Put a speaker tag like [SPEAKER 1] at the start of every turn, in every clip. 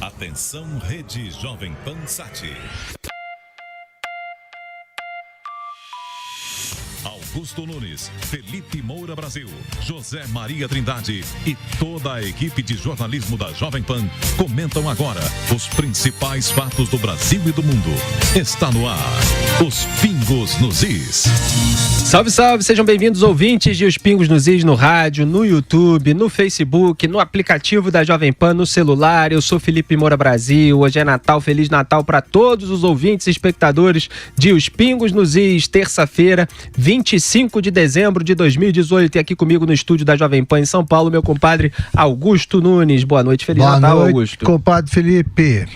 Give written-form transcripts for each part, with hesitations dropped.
[SPEAKER 1] Atenção, Rede Jovem Pan Sat. Augusto Nunes, Felipe Moura Brasil, José Maria Trindade e toda a equipe de jornalismo da Jovem Pan comentam agora os principais fatos do Brasil e do mundo. Está no ar, Os Pingos nos Is.
[SPEAKER 2] Salve, salve, sejam bem-vindos ouvintes de Os Pingos nos Is no rádio, no YouTube, no Facebook, no aplicativo da Jovem Pan, no celular. Eu sou Felipe Moura Brasil, hoje é Natal, Feliz Natal para todos os ouvintes e espectadores de Os Pingos nos Is, terça-feira, 25 de dezembro de 2018, e aqui comigo no estúdio da Jovem Pan em São Paulo, meu compadre Augusto Nunes. Boa noite, Feliz Natal, Augusto.
[SPEAKER 3] Compadre Felipe.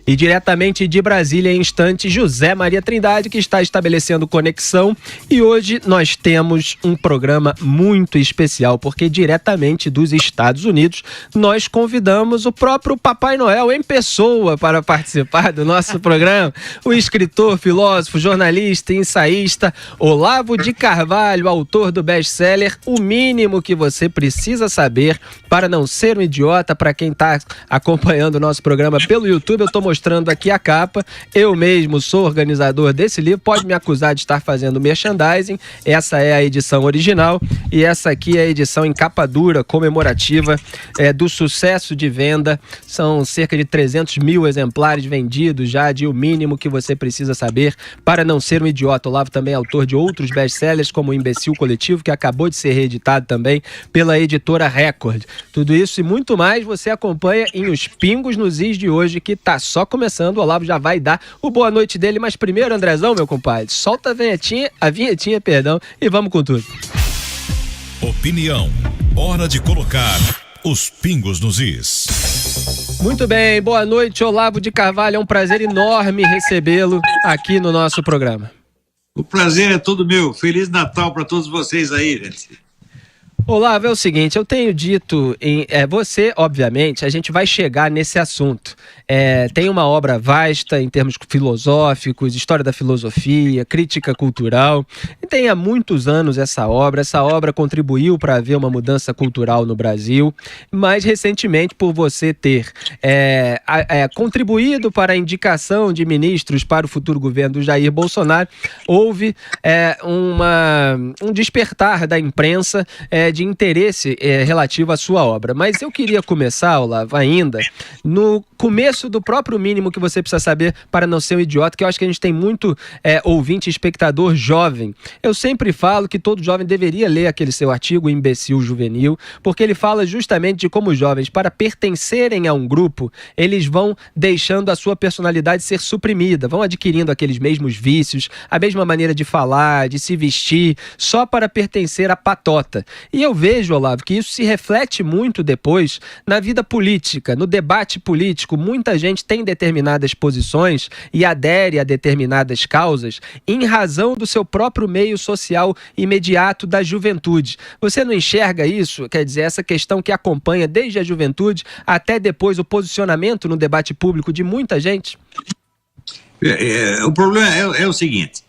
[SPEAKER 2] E diretamente de Brasília, em instante, José Maria Trindade, que está estabelecendo conexão. E hoje nós temos um programa muito especial, porque diretamente dos Estados Unidos nós convidamos o próprio Papai Noel em pessoa para participar do nosso programa. O escritor, filósofo, jornalista e ensaísta Olavo de Carvalho, autor do best-seller O Mínimo que Você Precisa Saber para Não Ser um Idiota. Para quem está acompanhando o nosso programa pelo YouTube, eu estou mostrando aqui a capa. Eu mesmo sou organizador desse livro, pode me acusar de estar fazendo merchandising. Essa é a edição original e essa aqui é a edição em capa dura, comemorativa do sucesso de venda. São cerca de 300 mil exemplares vendidos já de O Mínimo que Você Precisa Saber para Não Ser um Idiota. O Olavo também é autor de outros best-sellers, como O Imbecil Coletivo, que acabou de ser reeditado também pela editora Record. Tudo isso e muito mais você acompanha em Os Pingos nos Is de hoje, que tá só começando. O Olavo já vai dar o boa noite dele, mas primeiro, Andrezão, meu compadre, solta a vinhetinha, e vamos com tudo.
[SPEAKER 1] Opinião, hora de colocar os pingos nos is.
[SPEAKER 2] Muito bem, boa noite, Olavo de Carvalho, é um prazer enorme recebê-lo aqui no nosso programa.
[SPEAKER 4] O prazer é todo meu. Feliz Natal para todos vocês aí, gente.
[SPEAKER 2] Olavo, é o seguinte, eu tenho dito, você, obviamente, a gente vai chegar nesse assunto. Tem uma obra vasta em termos filosóficos, história da filosofia, crítica cultural. E tem há muitos anos essa obra contribuiu para haver uma mudança cultural no Brasil, mas recentemente, por você ter contribuído para a indicação de ministros para o futuro governo do Jair Bolsonaro, houve um despertar da imprensa de interesse relativo à sua obra. Mas eu queria começar, Olavo, ainda no começo do próprio Mínimo que Você Precisa Saber para Não Ser um Idiota, que eu acho que a gente tem muito ouvinte e espectador jovem. Eu sempre falo que todo jovem deveria ler aquele seu artigo, Imbecil Juvenil, porque ele fala justamente de como os jovens, para pertencerem a um grupo, eles vão deixando a sua personalidade ser suprimida, vão adquirindo aqueles mesmos vícios, a mesma maneira de falar, de se vestir, só para pertencer à patota. E eu vejo, Olavo, que isso se reflete muito depois na vida política, no debate político. Muita gente tem determinadas posições e adere a determinadas causas em razão do seu próprio meio social imediato da juventude. Você não enxerga isso? Quer dizer, essa questão que acompanha desde a juventude até depois o posicionamento no debate público de muita gente?
[SPEAKER 4] O problema é o seguinte: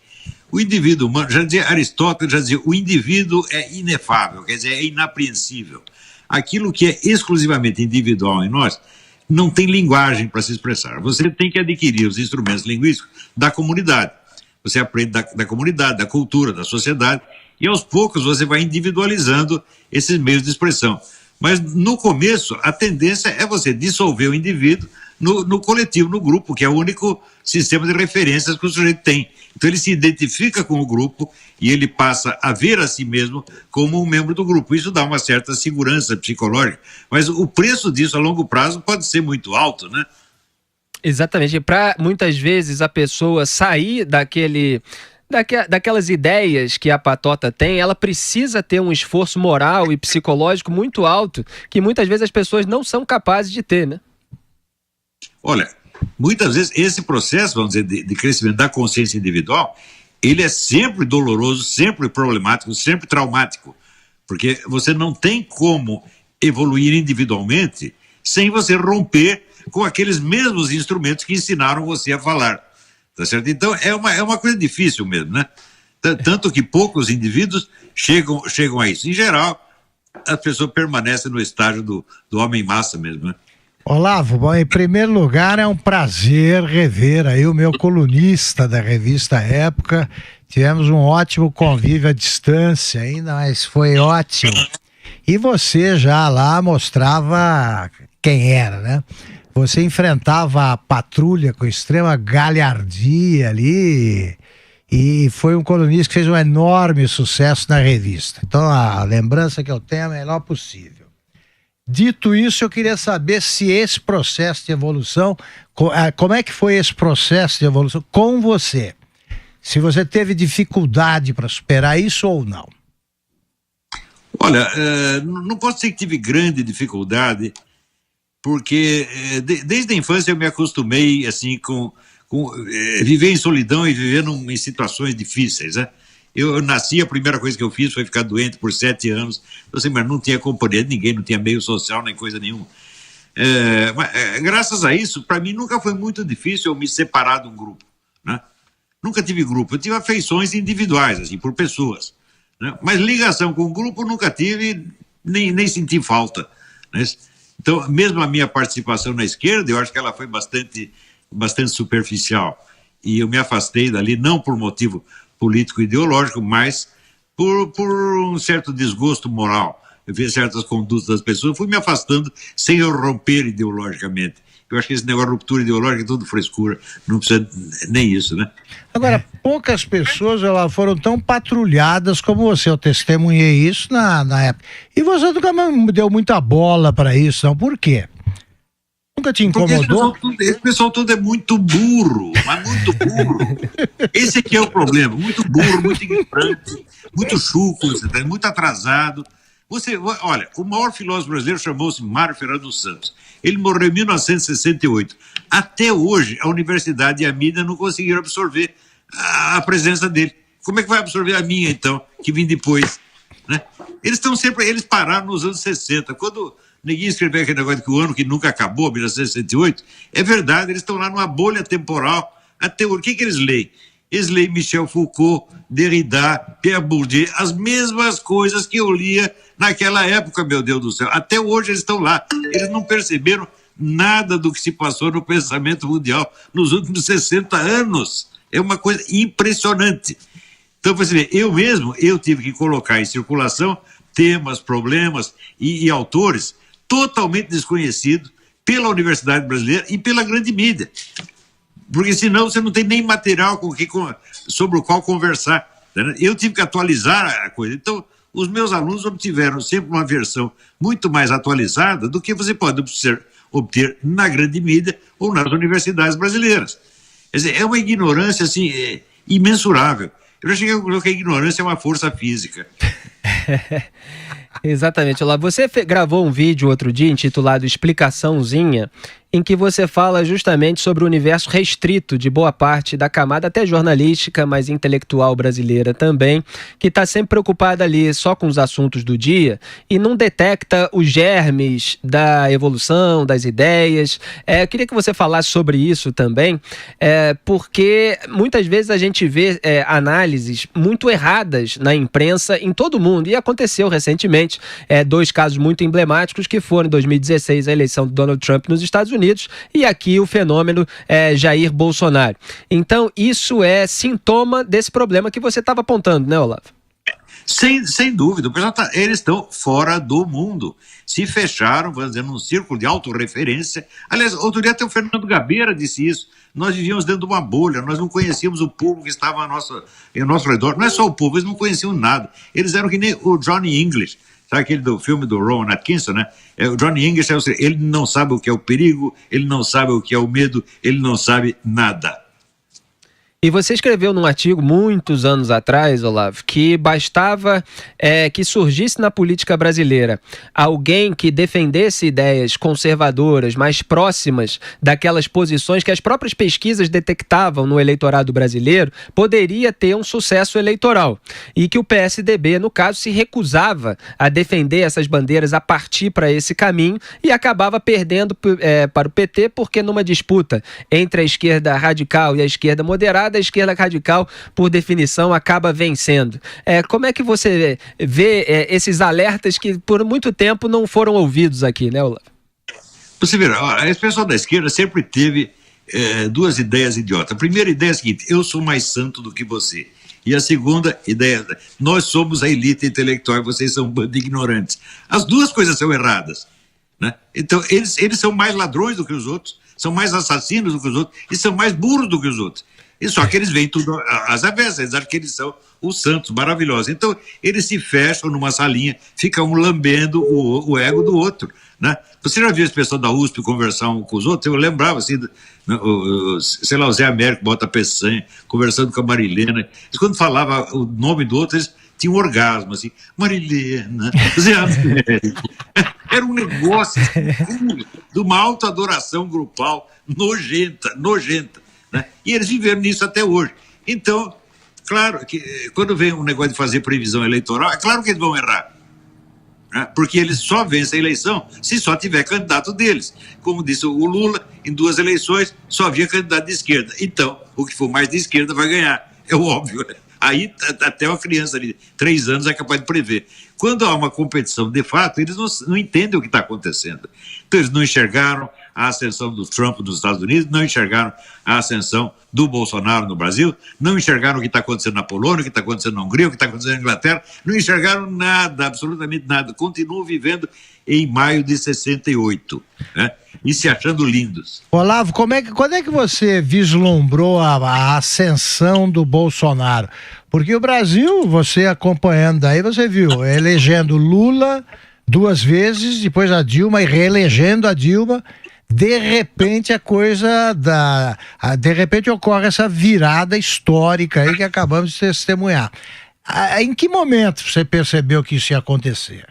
[SPEAKER 4] o indivíduo humano, Aristóteles já dizia, o indivíduo é inefável, quer dizer, é inapreensível. Aquilo que é exclusivamente individual em nós não tem linguagem para se expressar. Você tem que adquirir os instrumentos linguísticos da comunidade. Você aprende da comunidade, da cultura, da sociedade, e aos poucos você vai individualizando esses meios de expressão. Mas no começo, a tendência é você dissolver o indivíduo no coletivo, no grupo, que é o único sistema de referências que o sujeito tem. Então ele se identifica com o grupo e ele passa a ver a si mesmo como um membro do grupo. Isso dá uma certa segurança psicológica, mas o preço disso a longo prazo pode ser muito alto, né?
[SPEAKER 2] Exatamente. Para muitas vezes a pessoa sair daquelas ideias que a patota tem, ela precisa ter um esforço moral e psicológico muito alto, que muitas vezes as pessoas não são capazes de ter, né?
[SPEAKER 4] Olha, muitas vezes esse processo, vamos dizer, de crescimento da consciência individual, ele é sempre doloroso, sempre problemático, sempre traumático, porque você não tem como evoluir individualmente sem você romper com aqueles mesmos instrumentos que ensinaram você a falar, tá certo? Então é uma coisa difícil mesmo, né? Tanto que poucos indivíduos chegam a isso. Em geral, a pessoa permanece no estágio do homem-massa mesmo, né?
[SPEAKER 3] Olavo, bom, em primeiro lugar é um prazer rever aí o meu colunista da revista Época. Tivemos um ótimo convívio à distância ainda, mas foi ótimo. E você já lá mostrava quem era, né? Você enfrentava a patrulha com extrema galhardia ali e foi um colunista que fez um enorme sucesso na revista. Então a lembrança que eu tenho é a melhor possível. Dito isso, eu queria saber se esse processo de evolução, como é que foi esse processo de evolução com você? Se você teve dificuldade para superar isso ou não?
[SPEAKER 4] Olha, não posso dizer que tive grande dificuldade, porque desde a infância eu me acostumei assim com viver em solidão e viver em situações difíceis, né? Eu nasci, a primeira coisa que eu fiz foi ficar doente por 7 anos, assim, mas não tinha companhia de ninguém, não tinha meio social nem coisa nenhuma. Graças a isso, para mim nunca foi muito difícil eu me separar de um grupo, né? Nunca tive grupo, eu tive afeições individuais, assim, por pessoas, né? Mas ligação com o grupo nunca tive, nem senti falta, né? Então, mesmo a minha participação na esquerda, eu acho que ela foi bastante superficial, e eu me afastei dali não por motivo político-ideológico, mas por um certo desgosto moral. Eu vi certas condutas das pessoas, fui me afastando sem eu romper ideologicamente. Eu acho que esse negócio de ruptura ideológica é tudo frescura, não precisa nem isso, né?
[SPEAKER 3] Agora, poucas pessoas foram tão patrulhadas como você. Eu testemunhei isso na época. E você nunca me deu muita bola para isso, não? Por quê? Nunca te incomodou?
[SPEAKER 4] Esse pessoal todo é muito burro, mas muito burro. Esse aqui é o problema, muito burro, muito ignorante, muito chuco, muito atrasado. Olha, o maior filósofo brasileiro chamou-se Mário Ferreira dos Santos. Ele morreu em 1968. Até hoje, a universidade e a mídia não conseguiram absorver a presença dele. Como é que vai absorver a minha, então, que vim depois, né? Eles pararam nos anos 60, quando ninguém escreveu aquele negócio de que o ano que nunca acabou, 1968, é verdade, eles estão lá numa bolha temporal. Até hoje, o que eles leem? Eles leem Michel Foucault, Derrida, Pierre Bourdieu, as mesmas coisas que eu lia naquela época, meu Deus do céu. Até hoje eles estão lá. Eles não perceberam nada do que se passou no pensamento mundial nos últimos 60 anos. É uma coisa impressionante. Então, você vê, eu tive que colocar em circulação temas, problemas e autores totalmente desconhecidos pela Universidade Brasileira e pela grande mídia. Porque senão você não tem nem material sobre o qual conversar, né? Eu tive que atualizar a coisa. Então, os meus alunos obtiveram sempre uma versão muito mais atualizada do que você pode obter na grande mídia ou nas universidades brasileiras. Quer dizer, é uma ignorância assim, imensurável. Eu já cheguei à conclusão que a ignorância é uma força física.
[SPEAKER 2] Exatamente. Olá, você gravou um vídeo outro dia intitulado Explicaçãozinha, em que você fala justamente sobre o universo restrito de boa parte da camada até jornalística, mas intelectual brasileira também, que está sempre preocupada ali só com os assuntos do dia e não detecta os germes da evolução, das ideias. Eu queria que você falasse sobre isso também, porque muitas vezes a gente vê análises muito erradas na imprensa em todo o mundo, e aconteceu recentemente 2 casos muito emblemáticos, que foram em 2016 a eleição do Donald Trump nos Estados Unidos e aqui o fenômeno Jair Bolsonaro. Então isso é sintoma desse problema que você estava apontando, né, Olavo?
[SPEAKER 4] Sem dúvida, o pessoal eles estão fora do mundo, se fecharam, vamos dizer, num círculo de autorreferência. Aliás, outro dia até o Fernando Gabeira disse isso, nós vivíamos dentro de uma bolha, nós não conhecíamos o povo que estava ao nosso redor. Não é só o povo, eles não conheciam nada, eles eram que nem o Johnny English. Sabe aquele do filme do Rowan Atkinson, né? O Johnny English, ele não sabe o que é o perigo, ele não sabe o que é o medo, ele não sabe nada.
[SPEAKER 2] E você escreveu num artigo muitos anos atrás, Olavo, que bastava que surgisse na política brasileira alguém que defendesse ideias conservadoras, mais próximas daquelas posições que as próprias pesquisas detectavam no eleitorado brasileiro, poderia ter um sucesso eleitoral. E que o PSDB, no caso, se recusava a defender essas bandeiras, a partir para esse caminho, e acabava perdendo para o PT, porque numa disputa entre a esquerda radical e a esquerda moderada, a esquerda radical, por definição, acaba vencendo. Como é que você vê esses alertas que por muito tempo não foram ouvidos aqui, né, Olavo?
[SPEAKER 4] Você verá, esse pessoal da esquerda sempre teve duas ideias idiotas. A primeira ideia é a seguinte: eu sou mais santo do que você. E a segunda ideia, nós somos a elite intelectual e vocês são um bando de ignorantes. As duas coisas são erradas, né? Então, eles são mais ladrões do que os outros, são mais assassinos do que os outros e são mais burros do que os outros. E só que eles veem tudo às avessas, eles acham que eles são os santos maravilhosos. Então, eles se fecham numa salinha, ficam um lambendo o ego do outro, né? Você já viu esse pessoal da USP conversar um com os outros? Eu lembrava, assim, sei lá, o Zé Américo Bota Peçanha, conversando com a Marilena. Eles, quando falava o nome do outro, eles tinham um orgasmo, assim, Marilena, Zé Américo. Era um negócio assim, de uma autoadoração grupal nojenta, né? E eles viveram nisso até hoje. Então, claro que quando vem um negócio de fazer previsão eleitoral, é claro que eles vão errar, né? Porque eles só vencem a eleição se só tiver candidato deles. Como disse o Lula, em 2 eleições só havia candidato de esquerda. Então, o que for mais de esquerda vai ganhar. É óbvio. Aí até uma criança de 3 anos é capaz de prever. Quando há uma competição de fato, eles não entendem o que está acontecendo. Então, eles não enxergaram a ascensão do Trump nos Estados Unidos, não enxergaram a ascensão do Bolsonaro no Brasil, não enxergaram o que está acontecendo na Polônia, o que está acontecendo na Hungria, o que está acontecendo na Inglaterra, não enxergaram nada, absolutamente nada. Continuam vivendo em maio de 68, né? E se achando lindos.
[SPEAKER 3] Olavo, quando é que você vislumbrou a ascensão do Bolsonaro? Porque o Brasil, você acompanhando daí, você viu, elegendo Lula 2 vezes, depois a Dilma e reelegendo a Dilma. De repente de repente ocorre essa virada histórica aí que acabamos de testemunhar. Em que momento você percebeu que isso ia acontecer?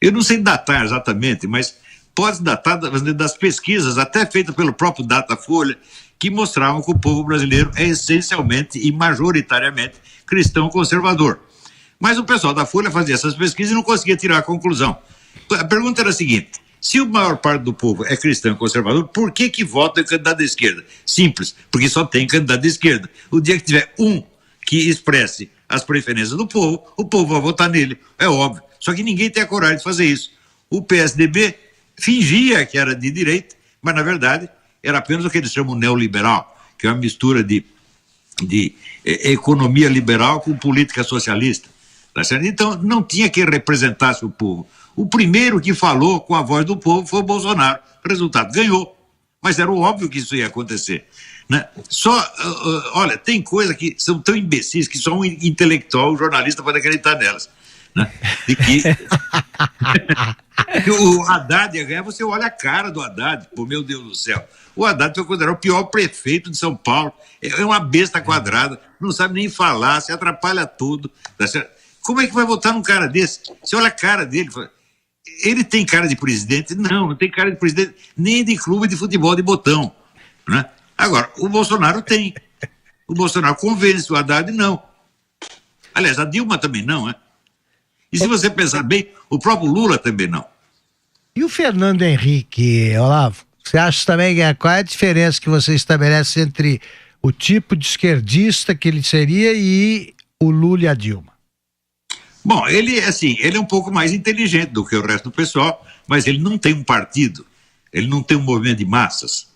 [SPEAKER 4] Eu não sei datar exatamente, mas pode datar das pesquisas, até feitas pelo próprio Datafolha, que mostravam que o povo brasileiro é essencialmente e majoritariamente cristão conservador. Mas o pessoal da Folha fazia essas pesquisas e não conseguia tirar a conclusão. A pergunta era a seguinte: se a maior parte do povo é cristão e conservador, por que vota em candidato da esquerda? Simples, porque só tem candidato da esquerda. O dia que tiver um que expresse as preferências do povo, o povo vai votar nele, é óbvio. Só que ninguém tem a coragem de fazer isso. O PSDB fingia que era de direita, mas na verdade era apenas o que eles chamam neoliberal, que é uma mistura de economia liberal com política socialista. Tá certo? Então não tinha quem representasse o povo. O primeiro que falou com a voz do povo foi o Bolsonaro. Resultado, ganhou. Mas era óbvio que isso ia acontecer, né? Olha, tem coisas que são tão imbecis que só um intelectual, um jornalista pode acreditar nelas, né? De que o Haddad ia ganhar. Você olha a cara do Haddad, pô, meu Deus do céu. O Haddad foi considerado o pior prefeito de São Paulo. É uma besta quadrada, não sabe nem falar, se atrapalha tudo. Tá certo? Como é que vai votar num cara desse? Você olha a cara dele, ele tem cara de presidente? Não tem cara de presidente nem de clube de futebol de botão, né? Agora, o Bolsonaro tem. O Bolsonaro convence, o Haddad não. Aliás, a Dilma também não, né? E se você pensar bem, o próprio Lula também não.
[SPEAKER 3] E o Fernando Henrique, Olavo? Você acha também qual é a diferença que você estabelece entre o tipo de esquerdista que ele seria e o Lula e a Dilma?
[SPEAKER 4] Bom, ele é um pouco mais inteligente do que o resto do pessoal, mas ele não tem um partido, ele não tem um movimento de massas.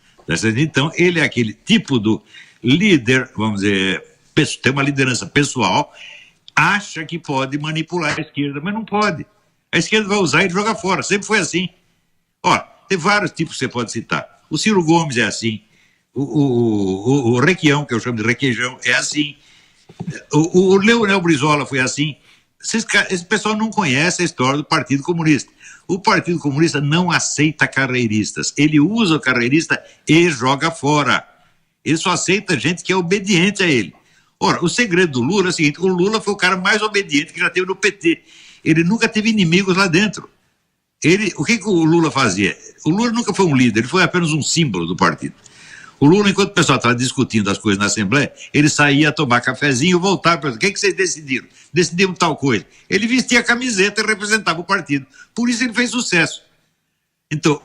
[SPEAKER 4] Então, ele é aquele tipo do líder, vamos dizer, tem uma liderança pessoal, acha que pode manipular a esquerda, mas não pode. A esquerda vai usar e jogar fora, sempre foi assim. Ó, tem vários tipos que você pode citar. O Ciro Gomes é assim, o Requião, que eu chamo de Requeijão, é assim, o Leonel Brizola foi assim. Esse pessoal não conhece a história do Partido Comunista. O Partido Comunista não aceita carreiristas. Ele usa o carreirista e joga fora. Ele só aceita gente que é obediente a ele. Ora, o segredo do Lula é o seguinte: o Lula foi o cara mais obediente que já teve no PT. Ele nunca teve inimigos lá dentro. O que o Lula fazia? O Lula nunca foi um líder, ele foi apenas um símbolo do partido. O Lula, enquanto o pessoal estava discutindo as coisas na Assembleia, ele saía tomar cafezinho e voltava para o que vocês decidiram? Decidimos tal coisa. Ele vestia a camiseta e representava o partido. Por isso ele fez sucesso. Então,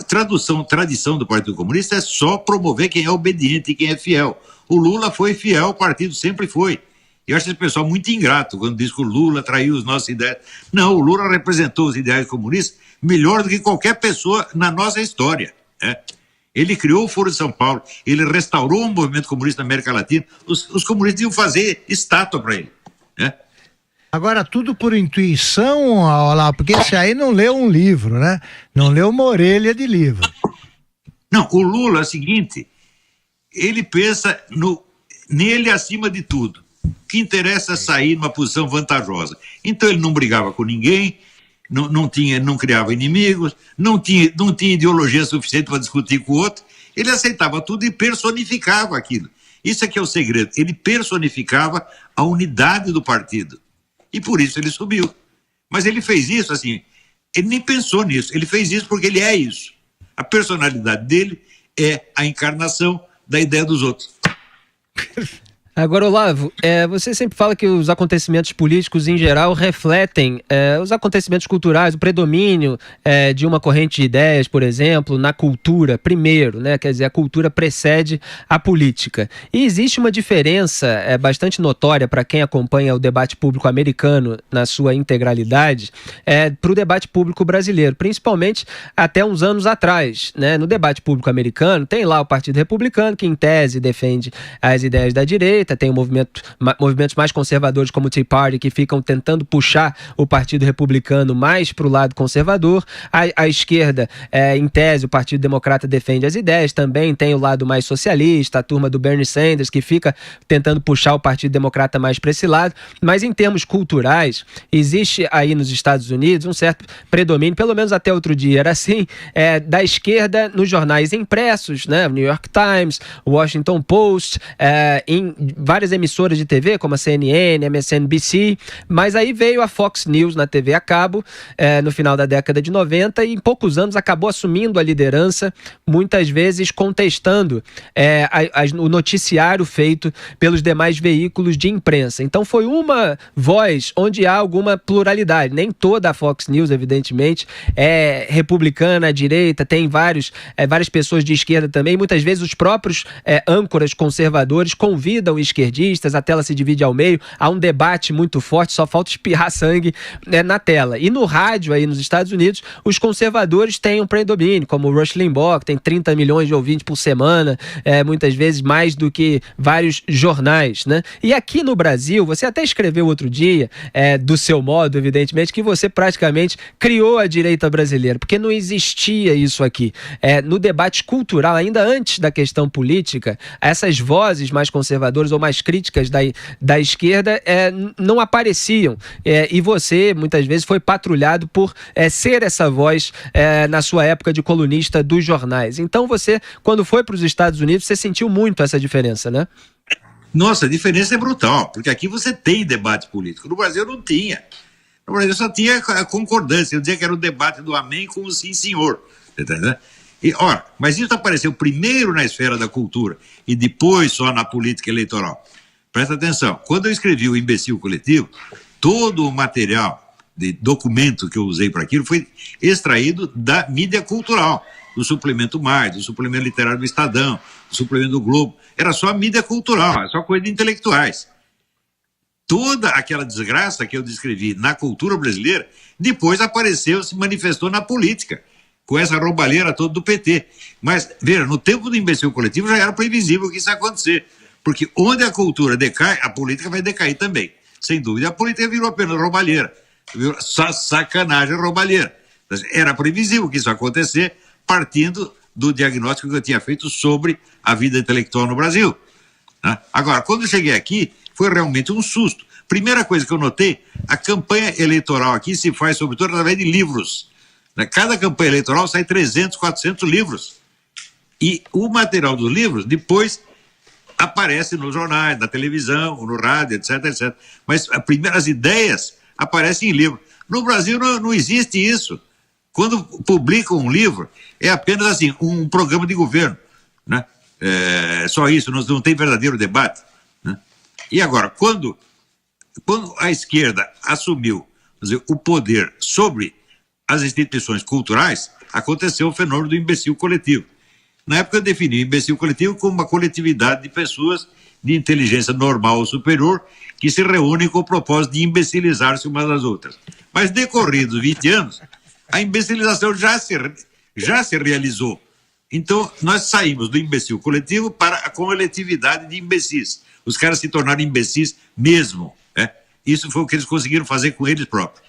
[SPEAKER 4] tradição do Partido Comunista é só promover quem é obediente e quem é fiel. O Lula foi fiel, o partido sempre foi. Eu acho esse pessoal muito ingrato quando diz que o Lula traiu os nossos ideais. Não, o Lula representou os ideais comunistas melhor do que qualquer pessoa na nossa história. Ele criou o Foro de São Paulo, ele restaurou o movimento comunista na América Latina. Os comunistas iam fazer estátua para ele.
[SPEAKER 3] Agora, tudo por intuição, Olavo, porque esse aí não leu um livro, né? Não leu uma orelha de livro.
[SPEAKER 4] Não, o Lula é o seguinte, ele pensa nele acima de tudo. O que interessa é sair numa posição vantajosa. Então ele não brigava com ninguém, não criava inimigos, não tinha ideologia suficiente para discutir com o outro. Ele aceitava tudo e personificava aquilo. Isso é que é o segredo. Ele personificava a unidade do partido. E por isso ele subiu. Mas ele fez isso assim, ele nem pensou nisso, ele fez isso porque ele é isso. A personalidade dele é a encarnação da ideia dos outros.
[SPEAKER 2] Agora, Olavo, você sempre fala que os acontecimentos políticos em geral refletem os acontecimentos culturais, o predomínio de uma corrente de ideias, por exemplo, na cultura, primeiro, né? Quer dizer, a cultura precede a política. E existe uma diferença bastante notória para quem acompanha o debate público americano na sua integralidade para o debate público brasileiro, principalmente até uns anos atrás, né? No debate público americano, tem lá o Partido Republicano, que em tese defende as ideias da direita, tem movimentos mais conservadores como o Tea Party que ficam tentando puxar o Partido Republicano mais para o lado conservador. A esquerda, em tese, o Partido Democrata defende as ideias, também tem o lado mais socialista, a turma do Bernie Sanders que fica tentando puxar o Partido Democrata mais para esse lado, mas em termos culturais, existe aí nos Estados Unidos um certo predomínio, pelo menos até outro dia era assim, da esquerda nos jornais impressos, né? New York Times, Washington Post, em várias emissoras de TV, como a CNN, MSNBC, mas aí veio a Fox News na TV a cabo, no final da década de 90, e em poucos anos acabou assumindo a liderança, muitas vezes contestando o noticiário feito pelos demais veículos de imprensa. Então foi uma voz onde há alguma pluralidade. Nem toda a Fox News, evidentemente, é republicana, à direita, tem várias pessoas de esquerda também, muitas vezes os próprios âncoras conservadores convidam esquerdistas, a tela se divide ao meio, há um debate muito forte, só falta espirrar sangue na tela. E no rádio aí nos Estados Unidos, os conservadores têm um predomínio, como o Rush Limbaugh, que tem 30 milhões de ouvintes por semana, muitas vezes mais do que vários jornais, né? E aqui no Brasil, você até escreveu outro dia, do seu modo, evidentemente, que você praticamente criou a direita brasileira, porque não existia isso aqui. No debate cultural, ainda antes da questão política, essas vozes mais conservadoras ou mais críticas da esquerda não apareciam. E você, muitas vezes, foi patrulhado por ser essa voz na sua época de colunista dos jornais. Então você, quando foi para os Estados Unidos, você sentiu muito essa diferença, né?
[SPEAKER 4] Nossa, a diferença é brutal, porque aqui você tem debate político. No Brasil não tinha. No Brasil só tinha a concordância. Eu dizia que era o debate do amém com o sim, senhor. Entendeu? Mas isso apareceu primeiro na esfera da cultura e depois só na política eleitoral. Presta atenção, quando eu escrevi o Imbecil Coletivo, todo o material de documento que eu usei para aquilo foi extraído da mídia cultural, do Suplemento Mais, do Suplemento Literário do Estadão, do Suplemento do Globo. Era só mídia cultural, só coisa de intelectuais. Toda aquela desgraça que eu descrevi na cultura brasileira, depois apareceu, se manifestou na política, com essa roubalheira toda do PT. Mas, veja, no tempo do Imbecil Coletivo já era previsível que isso ia acontecer. Porque onde a cultura decai, a política vai decair também. Sem dúvida, a política virou apenas roubalheira. Virou sacanagem roubalheira. Era previsível que isso ia acontecer, partindo do diagnóstico que eu tinha feito sobre a vida intelectual no Brasil. Agora, quando eu cheguei aqui, foi realmente um susto. Primeira coisa que eu notei, a campanha eleitoral aqui se faz, sobretudo, através de livros. Cada campanha eleitoral sai 300, 400 livros. E o material dos livros, depois, aparece nos jornais, na televisão, no rádio, etc, etc. Mas as ideias aparecem em livro. No Brasil não existe isso. Quando publicam um livro, é apenas assim, um programa de governo. Né? Só isso, não tem verdadeiro debate. Né? E agora, quando a esquerda assumiu, o poder sobre as instituições culturais, aconteceu o fenômeno do imbecil coletivo. Na época eu defini o imbecil coletivo como uma coletividade de pessoas de inteligência normal ou superior que se reúnem com o propósito de imbecilizar-se umas das outras. Mas decorridos 20 anos, a imbecilização já se realizou. Então, nós saímos do imbecil coletivo para a coletividade de imbecis. Os caras se tornaram imbecis mesmo. Né? Isso foi o que eles conseguiram fazer com eles próprios.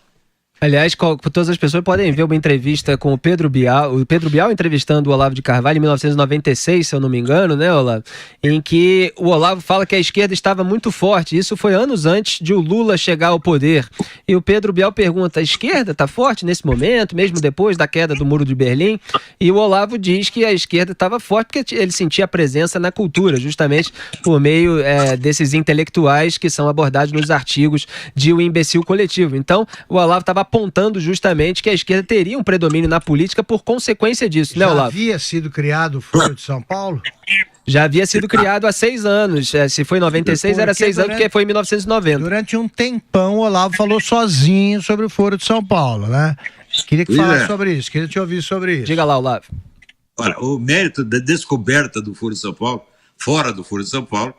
[SPEAKER 2] Aliás, todas as pessoas podem ver uma entrevista com o Pedro Bial entrevistando o Olavo de Carvalho em 1996, se eu não me engano, né, Olavo? Em que o Olavo fala que a esquerda estava muito forte. Isso foi anos antes de o Lula chegar ao poder. E o Pedro Bial pergunta, a esquerda está forte nesse momento, mesmo depois da queda do Muro de Berlim? E o Olavo diz que a esquerda estava forte porque ele sentia a presença na cultura, justamente por meio desses intelectuais que são abordados nos artigos de O Imbecil Coletivo. Então, o Olavo estava apontando justamente que a esquerda teria um predomínio na política por consequência disso, né, Olavo?
[SPEAKER 3] Já havia sido criado o Foro de São Paulo?
[SPEAKER 2] Já havia sido criado há 6 anos. Se foi em 96, era 6 anos, porque foi em 1990.
[SPEAKER 3] Durante um tempão, o Olavo falou sozinho sobre o Foro de São Paulo, né? Queria que falasse sobre isso, queria te ouvir sobre isso.
[SPEAKER 2] Diga lá, Olavo.
[SPEAKER 4] Olha, o mérito da descoberta do Foro de São Paulo, fora do Foro de São Paulo,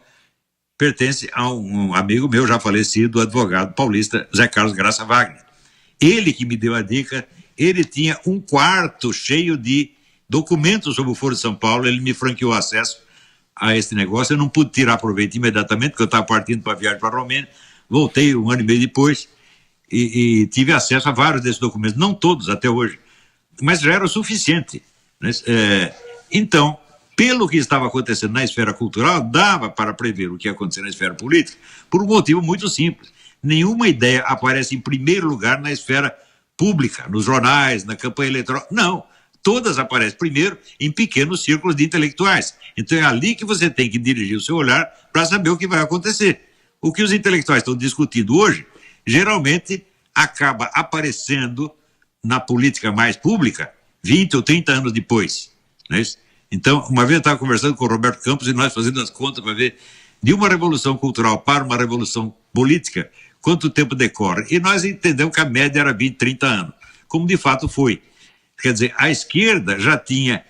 [SPEAKER 4] pertence a um amigo meu já falecido, o advogado paulista Zé Carlos Graça Wagner. Ele que me deu a dica, ele tinha um quarto cheio de documentos sobre o Foro de São Paulo, ele me franqueou acesso a esse negócio. Eu não pude tirar proveito imediatamente, porque eu estava partindo para a viagem para a Romênia, voltei 1 ano e meio depois e tive acesso a vários desses documentos, não todos até hoje, mas já era o suficiente. Né? Então, pelo que estava acontecendo na esfera cultural, dava para prever o que ia acontecer na esfera política, por um motivo muito simples. Nenhuma ideia aparece em primeiro lugar na esfera pública, nos jornais, na campanha eleitoral. Não, todas aparecem primeiro em pequenos círculos de intelectuais. Então é ali que você tem que dirigir o seu olhar para saber o que vai acontecer. O que os intelectuais estão discutindo hoje, geralmente acaba aparecendo na política mais pública 20 ou 30 anos depois. Não é isso? Então, uma vez eu estava conversando com o Roberto Campos e nós fazendo as contas para ver de uma revolução cultural para uma revolução política, quanto tempo decorre. E nós entendemos que a média era 20, 30 anos, como de fato foi. Quer dizer, a esquerda já tinha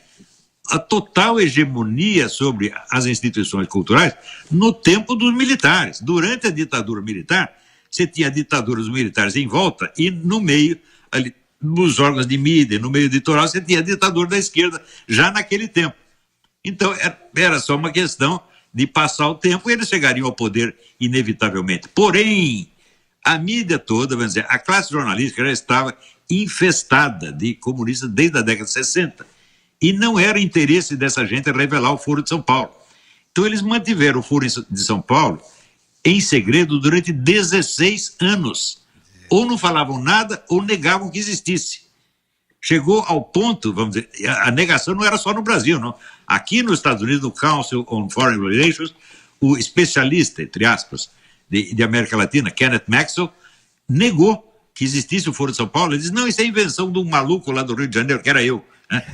[SPEAKER 4] a total hegemonia sobre as instituições culturais no tempo dos militares. Durante a ditadura militar, você tinha a ditadura dos militares em volta e no meio, ali, nos órgãos de mídia, no meio editorial, você tinha a ditadura da esquerda já naquele tempo. Então, era só uma questão de passar o tempo e eles chegariam ao poder inevitavelmente. Porém, a mídia toda, vamos dizer, a classe jornalística já estava infestada de comunistas desde a década de 60. E não era interesse dessa gente revelar o Foro de São Paulo. Então eles mantiveram o Foro de São Paulo em segredo durante 16 anos. Ou não falavam nada ou negavam que existisse. Chegou ao ponto, vamos dizer, a negação não era só no Brasil, não. Aqui nos Estados Unidos, no Council on Foreign Relations, o especialista, entre aspas, de América Latina, Kenneth Maxwell, negou que existisse o Foro de São Paulo. Ele disse, não, isso é invenção de um maluco lá do Rio de Janeiro, que era eu. Né?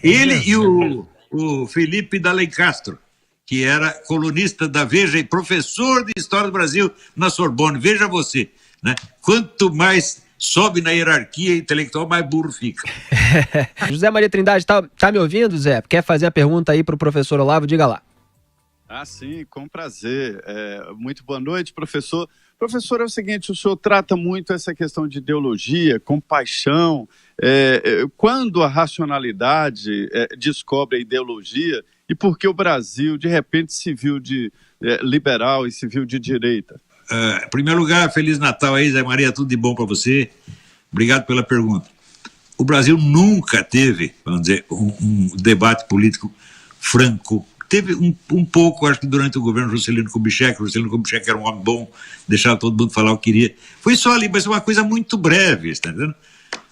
[SPEAKER 4] Ele e o Felipe D'Alencastro, que era colunista da Veja e professor de História do Brasil na Sorbonne. Veja você, né? Quanto mais sobe na hierarquia intelectual, mais burro fica.
[SPEAKER 2] José Maria Trindade, tá me ouvindo, Zé? Quer fazer a pergunta aí para o professor Olavo? Diga lá.
[SPEAKER 5] Ah, sim, com prazer. Muito boa noite, professor. Professor, é o seguinte, o senhor trata muito essa questão de ideologia, compaixão. Quando a racionalidade descobre a ideologia e por que o Brasil, de repente, se viu de liberal e se viu de direita?
[SPEAKER 4] Em primeiro lugar, Feliz Natal aí, Zé Maria, tudo de bom para você. Obrigado pela pergunta. O Brasil nunca teve, vamos dizer, um debate político franco. Teve um pouco, acho que durante o governo Juscelino Kubitschek. Juscelino Kubitschek era um homem bom, deixava todo mundo falar o que queria. Foi só ali, mas é uma coisa muito breve, está entendendo?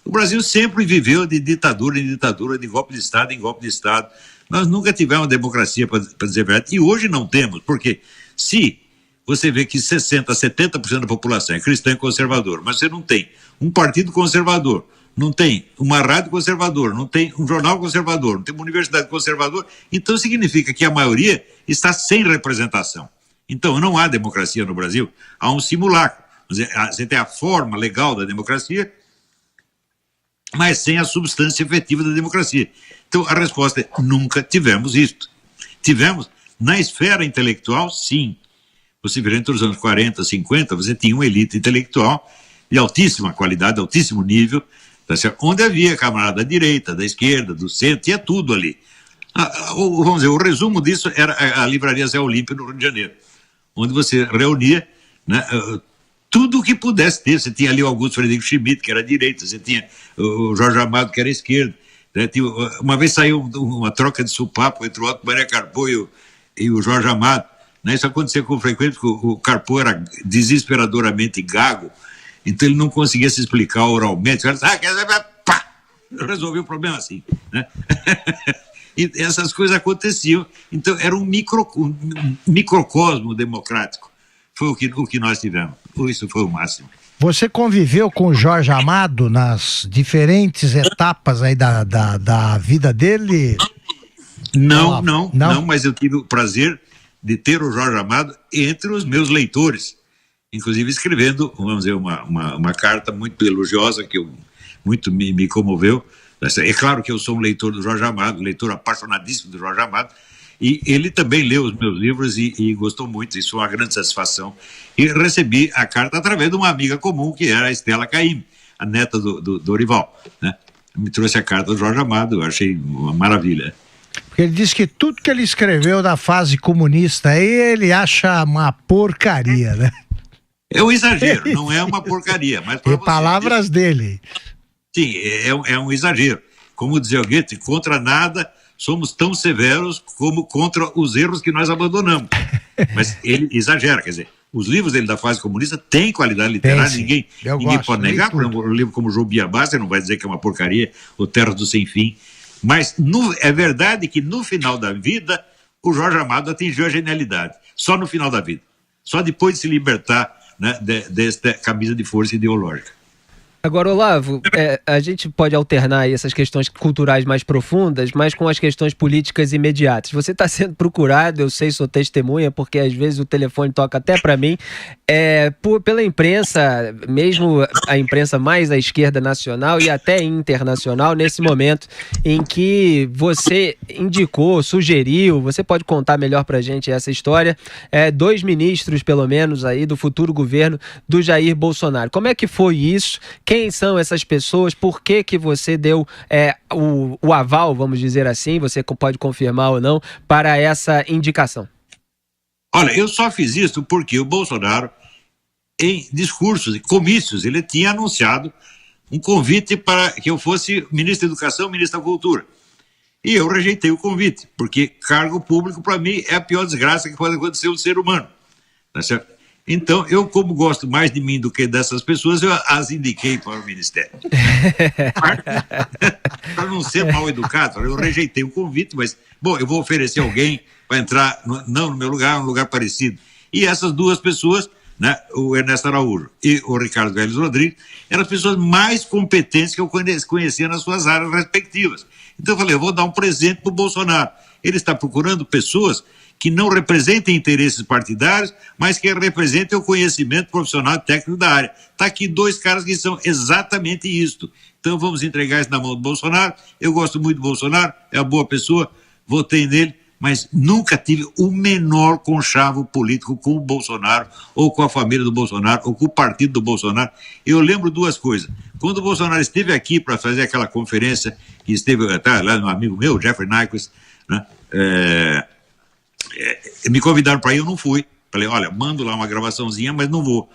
[SPEAKER 4] O Brasil sempre viveu de ditadura em ditadura, de golpe de Estado em golpe de Estado. Nós nunca tivemos democracia, para dizer a verdade, e hoje não temos, porque se você vê que 60%, 70% da população é cristã e conservador, mas você não tem um partido conservador, não tem uma rádio conservadora, não tem um jornal conservador, não tem uma universidade conservadora, então significa que a maioria está sem representação. Então não há democracia no Brasil, há um simulacro. Você tem a forma legal da democracia, mas sem a substância efetiva da democracia. Então a resposta é: nunca tivemos isto. Tivemos Na esfera intelectual, sim. Você vê, entre os anos 40, 50, você tinha uma elite intelectual de altíssima qualidade, altíssimo nível, tá certo? Onde havia camarada da direita, da esquerda, do centro, tinha tudo ali. Vamos dizer, o resumo disso era a livraria Zé Olímpio, no Rio de Janeiro, onde você reunia, né, tudo o que pudesse ter. Você tinha ali o Augusto Frederico Schmidt, que era direita, você tinha o Jorge Amado, que era esquerda. Né? Uma vez saiu uma troca de sopapo entre o Otto Maria Carpo e o Jorge Amado. Né? Isso acontecia com frequência, porque o Carpo era desesperadoramente gago, então ele não conseguia se explicar oralmente. Ele pá, resolveu o problema assim. Né? E essas coisas aconteciam. Então era um microcosmo democrático. Foi o que nós tivemos. Isso foi o máximo.
[SPEAKER 3] Você conviveu com o Jorge Amado nas diferentes etapas aí da vida dele?
[SPEAKER 4] Não, mas eu tive o prazer de ter o Jorge Amado entre os meus leitores, inclusive escrevendo, vamos dizer, uma carta muito elogiosa que muito me comoveu. É claro que eu sou um leitor do Jorge Amado, leitor apaixonadíssimo do Jorge Amado, e ele também leu os meus livros e gostou muito. Isso é uma grande satisfação. E recebi a carta através de uma amiga comum, que era a Estela Caymmi, a neta do Dorival, né? Me trouxe a carta do Jorge Amado, eu achei uma maravilha.
[SPEAKER 3] Porque ele disse que tudo que ele escreveu da fase comunista aí ele acha uma porcaria, né?
[SPEAKER 4] É um exagero, não é uma porcaria. Mas
[SPEAKER 3] em palavras dele.
[SPEAKER 4] Sim, é um exagero. Como dizia o Goethe, contra nada somos tão severos como contra os erros que nós abandonamos. Mas ele exagera, quer dizer, os livros dele da fase comunista têm qualidade literária, ninguém pode negar. Por exemplo, um livro como João Biabá, você não vai dizer que é uma porcaria, o Terra do Sem Fim. Mas é verdade que no final da vida, o Jorge Amado atingiu a genialidade. Só no final da vida. Só depois de se libertar, né, desta camisa de força ideológica.
[SPEAKER 2] Agora, Olavo, a gente pode alternar aí essas questões culturais mais profundas, mas com as questões políticas imediatas. Você está sendo procurado, eu sei, sou testemunha, porque às vezes o telefone toca até para mim, pela imprensa, mesmo a imprensa mais à esquerda nacional e até internacional, nesse momento em que você indicou, sugeriu, você pode contar melhor para a gente essa história, 2 ministros, pelo menos, aí do futuro governo do Jair Bolsonaro. Como é que foi isso? Quem são essas pessoas? Por que você deu o aval, vamos dizer assim, você pode confirmar ou não, para essa indicação?
[SPEAKER 4] Olha, eu só fiz isso porque o Bolsonaro, em discursos e comícios, ele tinha anunciado um convite para que eu fosse ministro da Educação, ministro da Cultura. E eu rejeitei o convite, porque cargo público, para mim, é a pior desgraça que pode acontecer ao ser humano. Tá certo? Então, eu, como gosto mais de mim do que dessas pessoas, eu as indiquei para o Ministério. Para não ser mal educado, eu rejeitei o convite, mas, bom, eu vou oferecer alguém para entrar, não no meu lugar, um lugar parecido. E essas 2 pessoas, né, o Ernesto Araújo e o Ricardo Vélez Rodrigues, eram as pessoas mais competentes que eu conhecia nas suas áreas respectivas. Então, eu falei, eu vou dar um presente para o Bolsonaro. Ele está procurando pessoas que não representem interesses partidários, mas que representem o conhecimento profissional e técnico da área. Está aqui 2 caras que são exatamente isto. Então vamos entregar isso na mão do Bolsonaro. Eu gosto muito do Bolsonaro, é uma boa pessoa, votei nele, mas nunca tive o menor conchavo político com o Bolsonaro, ou com a família do Bolsonaro, ou com o partido do Bolsonaro. Eu lembro 2 coisas. Quando o Bolsonaro esteve aqui para fazer aquela conferência, que esteve lá no amigo meu, Jeffrey Nyquist, né, me convidaram para ir, eu não fui. Falei, olha, mando lá uma gravaçãozinha, mas não vou.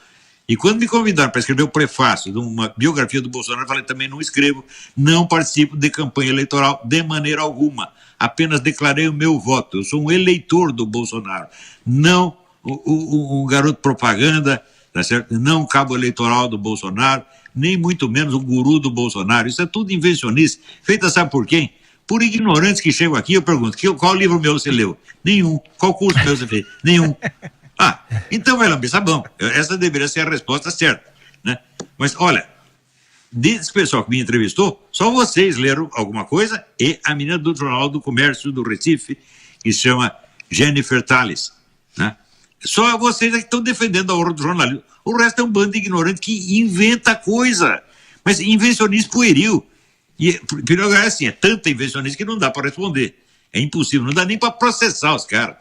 [SPEAKER 4] E quando me convidaram para escrever o prefácio de uma biografia do Bolsonaro, eu falei, também não escrevo, não participo de campanha eleitoral de maneira alguma. Apenas declarei o meu voto. Eu sou um eleitor do Bolsonaro, não um garoto propaganda, tá certo? Não um cabo eleitoral do Bolsonaro, nem muito menos um guru do Bolsonaro. Isso é tudo invencionice, feita sabe por quem? Por ignorantes que chegam aqui, eu pergunto, qual livro meu você leu? Nenhum. Qual curso meu você fez? Nenhum. Então vai lamber sabão. Essa deveria ser a resposta certa, né? Mas, olha, desse pessoal que me entrevistou, só vocês leram alguma coisa e a menina do Jornal do Comércio do Recife, que se chama Jennifer Tales, né? Só vocês é que estão defendendo a honra do jornalismo. O resto é um bando de ignorante que inventa coisa. Mas invencionice pueril. E, primeiro lugar, assim, é tanta invencionice que não dá para responder. É impossível, não dá nem para processar os caras.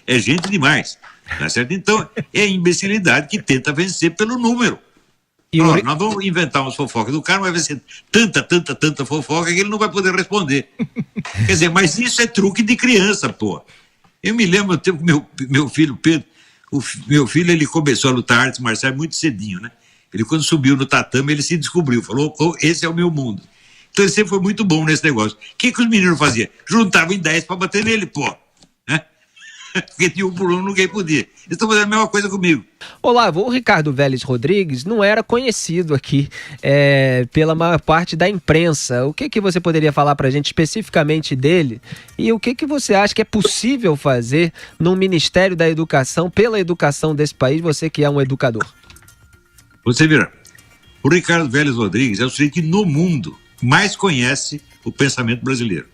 [SPEAKER 4] É gente demais. Tá certo? Então, é a imbecilidade que tenta vencer pelo número. Nós vamos inventar umas fofocas do cara, mas vai ser tanta fofoca que ele não vai poder responder. Quer dizer, mas isso é truque de criança, pô. Eu me lembro do tempo que meu filho Pedro, meu filho, ele começou a lutar artes marciais muito cedinho, né? Ele, quando subiu no tatame, ele se descobriu, falou, esse é o meu mundo. Então ele sempre foi muito bom nesse negócio. O que os meninos faziam? Juntavam em 10 para bater nele, pô. Né? Porque tinha um por um, ninguém podia. Eles estão fazendo a mesma coisa comigo.
[SPEAKER 2] Olavo, o Ricardo Vélez Rodrigues não era conhecido aqui pela maior parte da imprensa. O que você poderia falar para a gente especificamente dele? E o que você acha que é possível fazer no Ministério da Educação, pela educação desse país, você que é um educador?
[SPEAKER 4] Você verá, o Ricardo Vélez Rodrigues é o sujeito que no mundo mais conhece o pensamento brasileiro.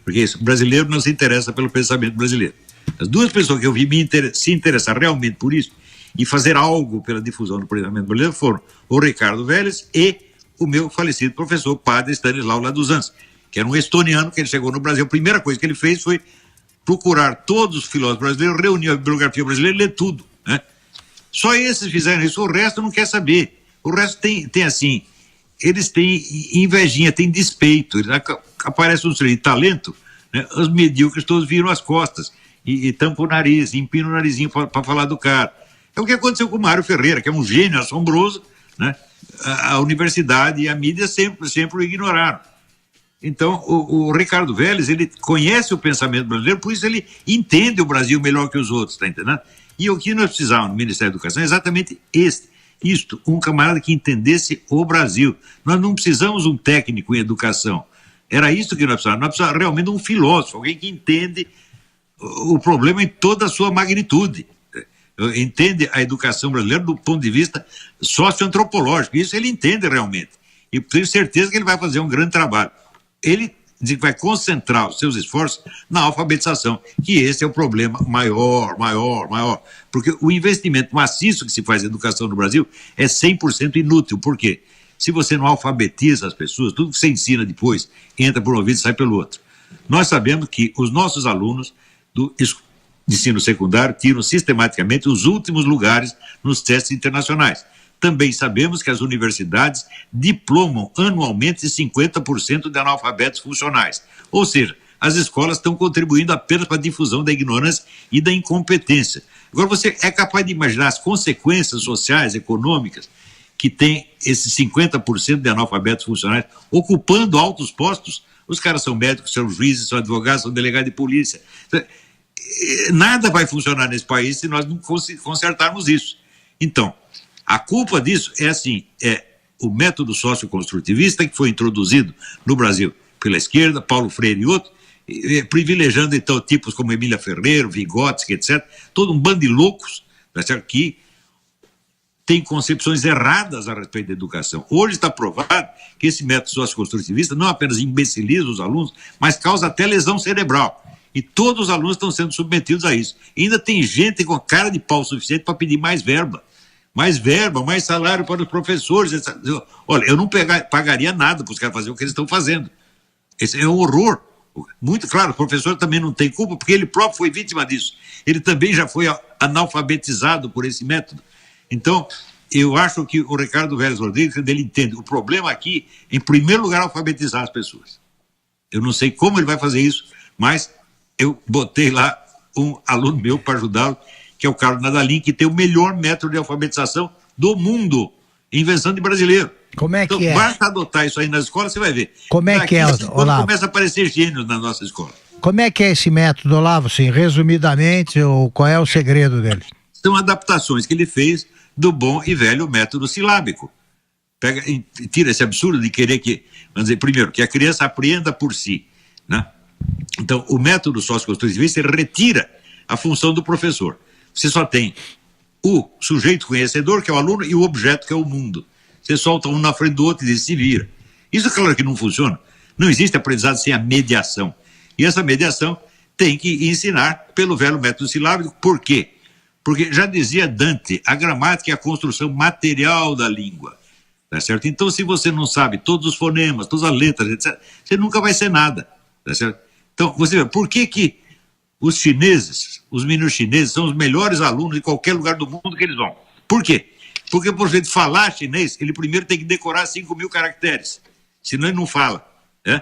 [SPEAKER 4] Porque o brasileiro não se interessa pelo pensamento brasileiro. As duas pessoas que eu vi se interessar realmente por isso e fazer algo pela difusão do pensamento brasileiro foram o Ricardo Vélez e o meu falecido professor, padre Stanislau Laduzans, que era um estoniano que ele chegou no Brasil. A primeira coisa que ele fez foi procurar todos os filósofos brasileiros, reunir a bibliografia brasileira e ler tudo, né? Só esses fizeram isso, o resto não quer saber. O resto tem assim, eles têm invejinha, têm despeito, aparece um sujeito de talento, né? Os medíocres todos viram as costas e tampam o nariz, empinam o narizinho para falar do cara. É o que aconteceu com o Mário Ferreira, que é um gênio assombroso, né? A universidade e a mídia sempre o ignoraram. Então, o Ricardo Vélez, ele conhece o pensamento brasileiro, por isso ele entende o Brasil melhor que os outros, tá entendendo? E o que nós precisávamos no Ministério da Educação é exatamente isto, um camarada que entendesse o Brasil. Nós não precisamos um técnico em educação. Era isso que nós precisávamos realmente de um filósofo, alguém que entende o problema em toda a sua magnitude. Entende a educação brasileira do ponto de vista socioantropológico. Isso ele entende realmente. E tenho certeza que ele vai fazer um grande trabalho. Ele vai concentrar os seus esforços na alfabetização, que esse é o problema maior. Porque o investimento maciço que se faz em educação no Brasil é 100% inútil. Por quê? Se você não alfabetiza as pessoas, tudo que você ensina depois entra por um ouvido e sai pelo outro. Nós sabemos que os nossos alunos do ensino secundário tiram sistematicamente os últimos lugares nos testes internacionais. Também sabemos que as universidades diplomam anualmente 50% de analfabetos funcionais. Ou seja, as escolas estão contribuindo apenas para a difusão da ignorância e da incompetência. Agora, você é capaz de imaginar as consequências sociais, econômicas, que tem esses 50% de analfabetos funcionais ocupando altos postos? Os caras são médicos, são juízes, são advogados, são delegados de polícia. Nada vai funcionar nesse país se nós não consertarmos isso. Então, a culpa disso é o método socioconstrutivista que foi introduzido no Brasil pela esquerda, Paulo Freire e outros, privilegiando então tipos como Emília Ferreira, Vygotsky, etc., todo um bando de loucos, tá certo? Que tem concepções erradas a respeito da educação. Hoje está provado que esse método socioconstrutivista não apenas imbeciliza os alunos, mas causa até lesão cerebral. E todos os alunos estão sendo submetidos a isso. E ainda tem gente com cara de pau suficiente para pedir mais verba, mais salário para os professores. Olha, eu não pagaria nada para os caras fazerem o que eles estão fazendo. Esse é um horror. Muito claro, o professor também não tem culpa, porque ele próprio foi vítima disso. Ele também já foi analfabetizado por esse método. Então, eu acho que o Ricardo Vélez Rodrigues, ele entende. O problema aqui, em primeiro lugar, é alfabetizar as pessoas. Eu não sei como ele vai fazer isso, mas eu botei lá um aluno meu para ajudá-lo, que é o Carlos Nadalim, que tem o melhor método de alfabetização do mundo, invenção de brasileiro.
[SPEAKER 3] Como é que
[SPEAKER 4] então,
[SPEAKER 3] é?
[SPEAKER 4] Basta adotar isso aí na escola, você vai ver.
[SPEAKER 3] Como é que é, Olavo?
[SPEAKER 4] Começa a aparecer gênios na nossa escola.
[SPEAKER 3] Como é que é esse método, Olavo? Assim, resumidamente, qual é o segredo dele?
[SPEAKER 4] São adaptações que ele fez do bom e velho método silábico. Tira esse absurdo de querer que, vamos dizer, primeiro, que a criança aprenda por si, né? Então, o método socioconstrutivista retira a função do professor. Você só tem o sujeito conhecedor, que é o aluno, e o objeto, que é o mundo. Você solta um na frente do outro e diz, se vira. Isso é claro que não funciona. Não existe aprendizado sem a mediação. E essa mediação tem que ensinar pelo velho método silábico. Por quê? Porque já dizia Dante, a gramática é a construção material da língua. Tá certo? Então, se você não sabe todos os fonemas, todas as letras, etc., você nunca vai ser nada. Tá certo? Então, você vê, por que os chineses, os meninos chineses, são os melhores alunos de qualquer lugar do mundo que eles vão? Por quê? Porque, por jeito de falar chinês, ele primeiro tem que decorar 5.000 caracteres, senão ele não fala. Né?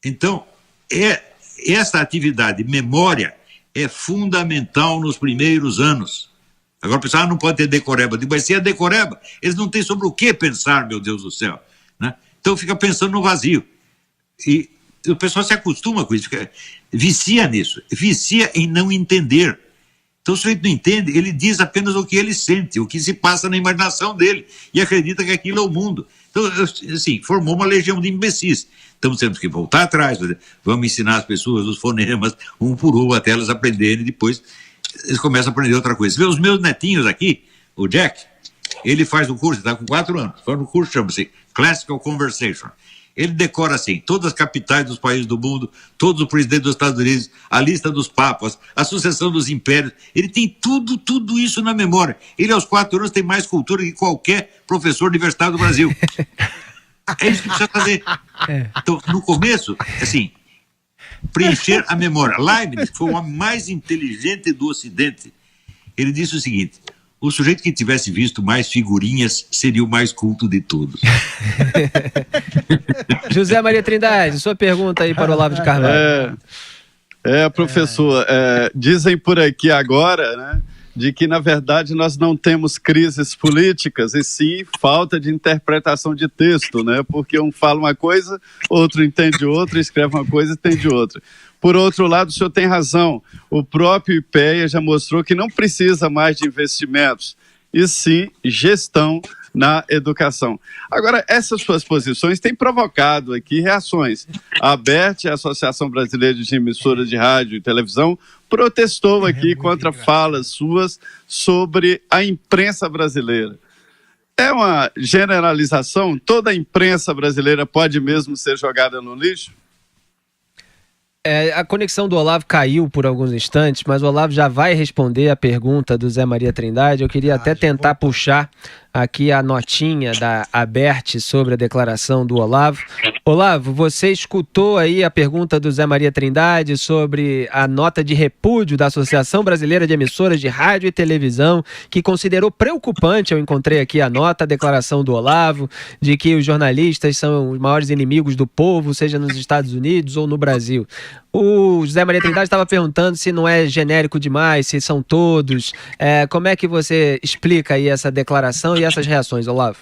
[SPEAKER 4] Então, essa atividade, memória, é fundamental nos primeiros anos. Agora o pessoal não pode ter decoreba. Mas se é decoreba, eles não têm sobre o que pensar, meu Deus do céu. Né? Então fica pensando no vazio. E o pessoal se acostuma com isso, vicia nisso, vicia em não entender. Então o sujeito não entende, ele diz apenas o que ele sente, o que se passa na imaginação dele, e acredita que aquilo é o mundo. Então, assim, formou uma legião de imbecis. Então temos que voltar atrás, vamos ensinar as pessoas os fonemas, um por um, até elas aprenderem, e depois eles começam a aprender outra coisa. Você vê os meus netinhos aqui, o Jack, ele faz um curso, está com 4 anos, faz um curso, chama-se Classical Conversation. Ele decora assim, todas as capitais dos países do mundo, todos os presidentes dos Estados Unidos, a lista dos papas, a sucessão dos impérios, ele tem tudo isso na memória. Ele aos 4 anos tem mais cultura que qualquer professor universitário do Brasil. É isso que precisa fazer. Então, no começo, assim, preencher a memória. Leibniz foi o homem mais inteligente do Ocidente. Ele disse o seguinte: o sujeito que tivesse visto mais figurinhas seria o mais culto de todos.
[SPEAKER 2] José Maria Trindade, sua pergunta aí para o Olavo de Carvalho.
[SPEAKER 5] Professor, dizem por aqui agora, né, de que, na verdade, nós não temos crises políticas, e sim falta de interpretação de texto, né? Porque um fala uma coisa, outro entende outra, escreve uma coisa e entende outra. Por outro lado, o senhor tem razão, o próprio IPEA já mostrou que não precisa mais de investimentos, e sim gestão na educação. Agora, essas suas posições têm provocado aqui reações. A ABERT, a Associação Brasileira de Emissoras de Rádio e Televisão, protestou aqui contra falas suas sobre a imprensa brasileira. É uma generalização? Toda a imprensa brasileira pode mesmo ser jogada no lixo?
[SPEAKER 2] A conexão do Olavo caiu por alguns instantes, mas o Olavo já vai responder a pergunta do Zé Maria Trindade. Eu queria até tentar puxar aqui a notinha da ABERT sobre a declaração do Olavo. Olavo, você escutou aí a pergunta do Zé Maria Trindade sobre a nota de repúdio da Associação Brasileira de Emissoras de Rádio e Televisão, que considerou preocupante, eu encontrei aqui a nota, a declaração do Olavo, de que os jornalistas são os maiores inimigos do povo, seja nos Estados Unidos ou no Brasil. O José Maria Trindade estava perguntando se não é genérico demais, se são todos. Como é que você explica aí essa declaração e essas reações, Olavo?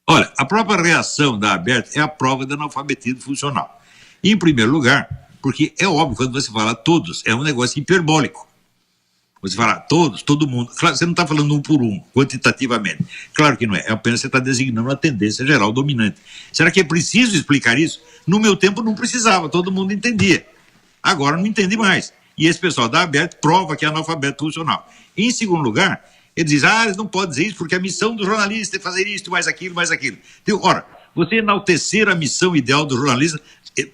[SPEAKER 4] Olha, a própria reação da ABERT é a prova do analfabetismo funcional. Em primeiro lugar, porque é óbvio, quando você fala todos, é um negócio hiperbólico. Você fala todos, todo mundo. Claro, você não está falando um por um, quantitativamente. Claro que não é. É apenas você está designando a tendência geral dominante. Será que é preciso explicar isso? No meu tempo não precisava, todo mundo entendia. Agora não entende mais. E esse pessoal da ABERT prova que é analfabeto funcional. Em segundo lugar, eles dizem, eles não podem dizer isso porque a missão do jornalista é fazer isso, mais aquilo, mais aquilo. Então, ora, você enaltecer a missão ideal do jornalista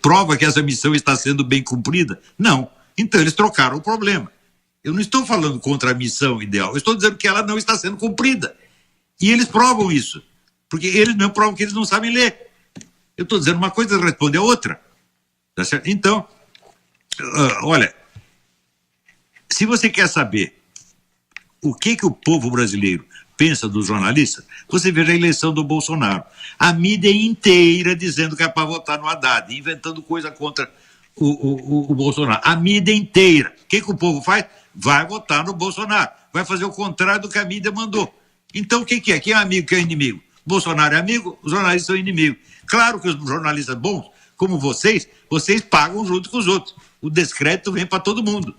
[SPEAKER 4] prova que essa missão está sendo bem cumprida? Não. Então eles trocaram o problema. Eu não estou falando contra a missão ideal, eu estou dizendo que ela não está sendo cumprida. E eles provam isso, porque eles não provam que eles não sabem ler. Eu estou dizendo uma coisa e responde a outra. Tá certo? Então, olha, se você quer saber o que o povo brasileiro pensa dos jornalistas, você veja a eleição do Bolsonaro. A mídia inteira dizendo que é para votar no Haddad, inventando coisa contra o Bolsonaro. A mídia inteira. O que o povo faz? Vai votar no Bolsonaro. Vai fazer o contrário do que a mídia mandou. Então o que é? Quem é amigo, quem é inimigo? Bolsonaro é amigo, os jornalistas são inimigos. Claro que os jornalistas bons, como vocês pagam junto com os outros. O descrédito vem para todo mundo.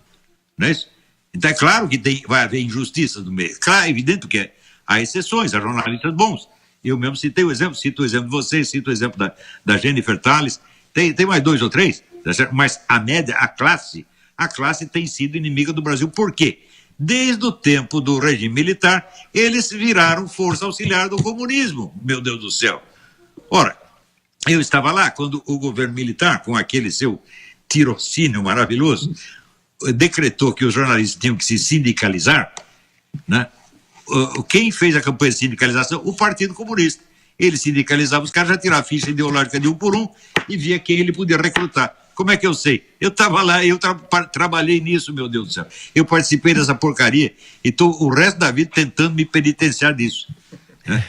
[SPEAKER 4] Não é isso? Então é claro que vai haver injustiça no meio. Claro, é evidente que há exceções, há jornalistas bons. Eu mesmo citei o exemplo, cito o exemplo de vocês, cito o exemplo da Jennifer Tales. Tem mais 2 ou 3, tá certo? Mas a média, a classe tem sido inimiga do Brasil. Por quê? Desde o tempo do regime militar, eles viraram força auxiliar do comunismo, meu Deus do céu. Ora, eu estava lá quando o governo militar, com aquele seu tirocínio maravilhoso, decretou que os jornalistas tinham que se sindicalizar, né? Quem fez a campanha de sindicalização? O Partido Comunista. Ele sindicalizava os caras, já tirava a ficha ideológica de um por um e via quem ele podia recrutar. Como é que eu sei? Eu estava lá, eu trabalhei nisso, meu Deus do céu. Eu participei dessa porcaria e estou o resto da vida tentando me penitenciar disso. Né?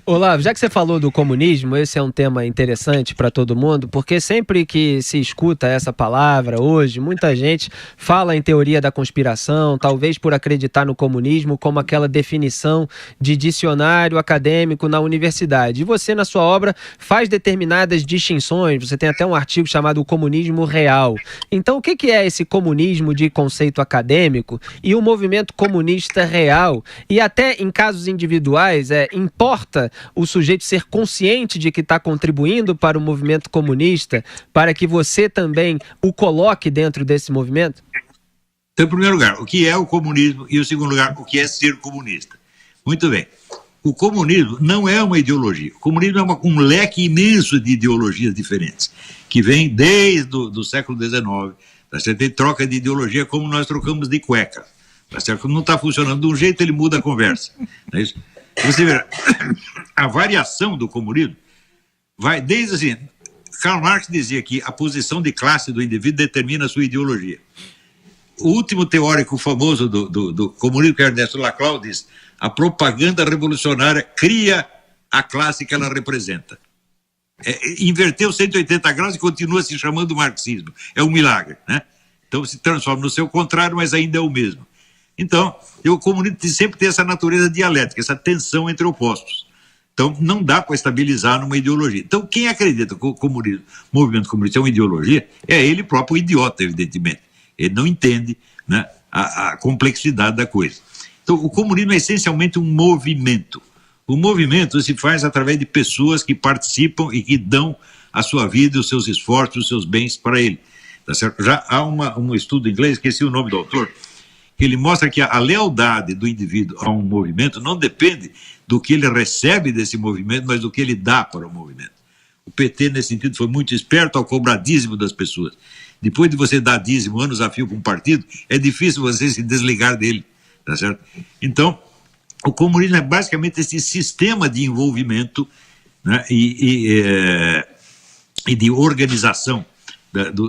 [SPEAKER 2] Olavo, já que você falou do comunismo, esse é um tema interessante para todo mundo, porque sempre que se escuta essa palavra hoje, muita gente fala em teoria da conspiração, talvez por acreditar no comunismo como aquela definição de dicionário acadêmico na universidade. E você, na sua obra, faz determinadas distinções, você tem até um artigo chamado O Comunismo Real. Então, o que é esse comunismo de conceito acadêmico e o movimento comunista real? E até em casos individuais, importa o sujeito ser consciente de que está contribuindo para o movimento comunista, para que você também o coloque dentro desse movimento?
[SPEAKER 4] Então, em primeiro lugar, o que é o comunismo e, em segundo lugar, o que é ser comunista. Muito bem. O comunismo não é uma ideologia. O comunismo é um leque imenso de ideologias diferentes, que vem desde o século XIX. Você tem troca de ideologia como nós trocamos de cueca. Tá certo? Quando não está funcionando de um jeito, ele muda a conversa. Não é isso? Você vê, a variação do comunismo vai desde assim, Karl Marx dizia que a posição de classe do indivíduo determina a sua ideologia. O último teórico famoso do comunismo, que é Ernesto Laclau, diz: a propaganda revolucionária cria a classe que ela representa. Inverteu 180 graus e continua se chamando marxismo. É um milagre, né? Então se transforma no seu contrário, mas ainda é o mesmo. Então, o comunismo sempre tem essa natureza dialética, essa tensão entre opostos. Então, não dá para estabilizar numa ideologia. Então, quem acredita que o movimento comunista é uma ideologia, é ele próprio idiota, evidentemente. Ele não entende, né, a complexidade da coisa. Então, o comunismo é essencialmente um movimento. O movimento se faz através de pessoas que participam e que dão a sua vida, os seus esforços, os seus bens para ele. Tá certo? Já há um estudo em inglês, esqueci o nome do autor, que ele mostra que a lealdade do indivíduo a um movimento não depende do que ele recebe desse movimento, mas do que ele dá para o movimento. O PT, nesse sentido, foi muito esperto ao cobrar dízimo das pessoas. Depois de você dar dízimo anos a fio para um partido, é difícil você se desligar dele, tá certo? Então, o comunismo é basicamente esse sistema de envolvimento, né, e de organização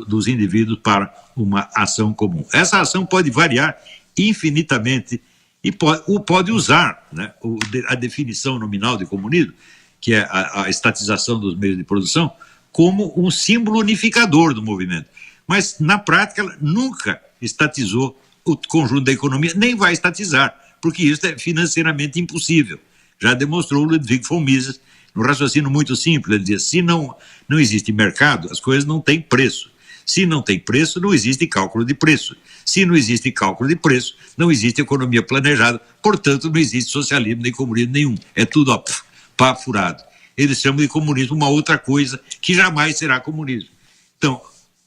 [SPEAKER 4] dos indivíduos para uma ação comum. Essa ação pode variar infinitamente e pode usar, né, a definição nominal de comunismo, que é a estatização dos meios de produção, como um símbolo unificador do movimento. Mas, na prática, ela nunca estatizou o conjunto da economia, nem vai estatizar, porque isso é financeiramente impossível. Já demonstrou Ludwig von Mises, num raciocínio muito simples. Ele dizia: se não existe mercado, as coisas não têm preço. Se não tem preço, não existe cálculo de preço. Se não existe cálculo de preço, não existe economia planejada, portanto, não existe socialismo nem comunismo nenhum. É tudo, ó, papo furado. Eles chamam de comunismo uma outra coisa que jamais será comunismo. Então,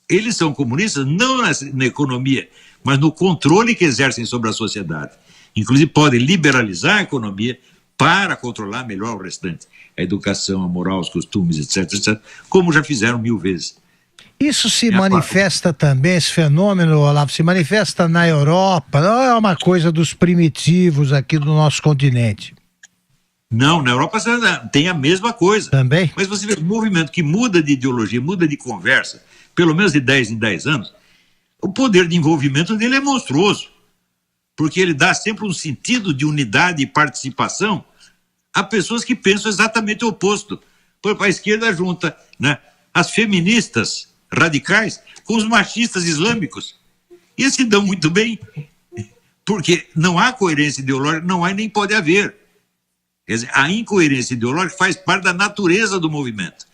[SPEAKER 4] eles são comunistas não na economia, mas no controle que exercem sobre a sociedade. Inclusive, podem liberalizar a economia para controlar melhor o restante. A educação, a moral, os costumes, etc., etc., como já fizeram 1000 vezes.
[SPEAKER 3] Isso se manifesta também, esse fenômeno, Olavo, se manifesta na Europa, não é uma coisa dos primitivos aqui do nosso continente?
[SPEAKER 4] Não, na Europa tem a mesma coisa.
[SPEAKER 3] Também?
[SPEAKER 4] Mas você vê um movimento que muda de ideologia, muda de conversa, pelo menos de 10 em 10 anos, o poder de envolvimento dele é monstruoso, porque ele dá sempre um sentido de unidade e participação a pessoas que pensam exatamente o oposto. Por exemplo, a esquerda junta, né, as feministas radicais com os machistas islâmicos. E eles se dão muito bem, porque não há coerência ideológica, não há nem pode haver. Quer dizer, a incoerência ideológica faz parte da natureza do movimento.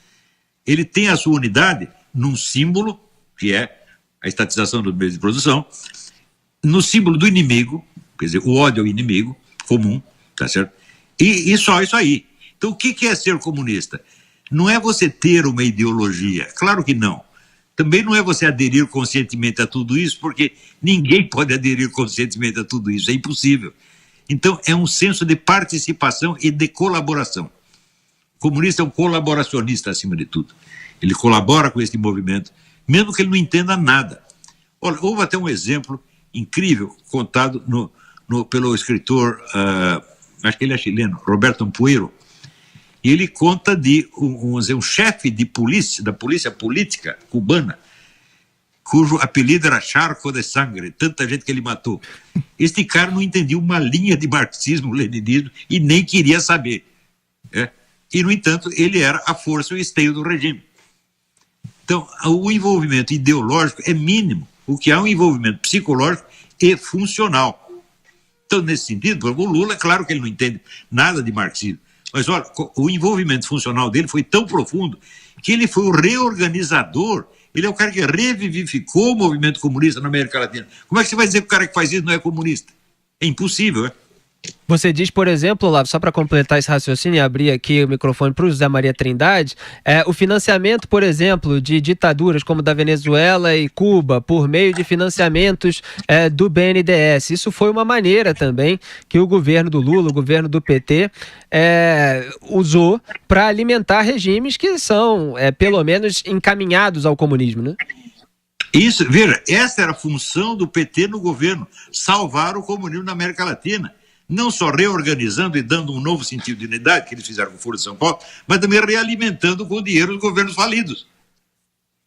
[SPEAKER 4] Ele tem a sua unidade num símbolo, que é a estatização dos meios de produção, no símbolo do inimigo, quer dizer, o ódio ao inimigo comum, tá certo? E só isso aí. Então, o que é ser comunista? Não é você ter uma ideologia, claro que não. Também não é você aderir conscientemente a tudo isso, porque ninguém pode aderir conscientemente a tudo isso, é impossível. Então, é um senso de participação e de colaboração. O comunista é um colaboracionista, acima de tudo. Ele colabora com esse movimento, mesmo que ele não entenda nada. Olha, houve até um exemplo incrível contado pelo escritor, acho que ele é chileno, Roberto Ampuero, e ele conta de um chefe de polícia, da polícia política cubana, cujo apelido era Charco de Sangre, tanta gente que ele matou. Este cara não entendia uma linha de marxismo-leninismo e nem queria saber. E, no entanto, ele era a força e o esteio do regime. Então, o envolvimento ideológico é mínimo. O que há é um envolvimento psicológico e funcional. Então, nesse sentido, o Lula, claro que ele não entende nada de marxismo, mas olha, o envolvimento funcional dele foi tão profundo que ele foi o reorganizador, ele é o cara que revivificou o movimento comunista na América Latina. Como é que você vai dizer que o cara que faz isso não é comunista? É impossível, é?
[SPEAKER 2] Você diz, por exemplo, Olavo, só para completar esse raciocínio e abrir aqui o microfone para o José Maria Trindade, o financiamento, por exemplo, de ditaduras como da Venezuela e Cuba, por meio de financiamentos do BNDES. Isso foi uma maneira também que o governo do Lula, o governo do PT, usou para alimentar regimes que são, pelo menos, encaminhados ao comunismo, né?
[SPEAKER 4] Isso, veja, essa era a função do PT no governo, salvar o comunismo na América Latina. Não só reorganizando e dando um novo sentido de unidade, que eles fizeram com o Foro de São Paulo, mas também realimentando com o dinheiro os governos falidos.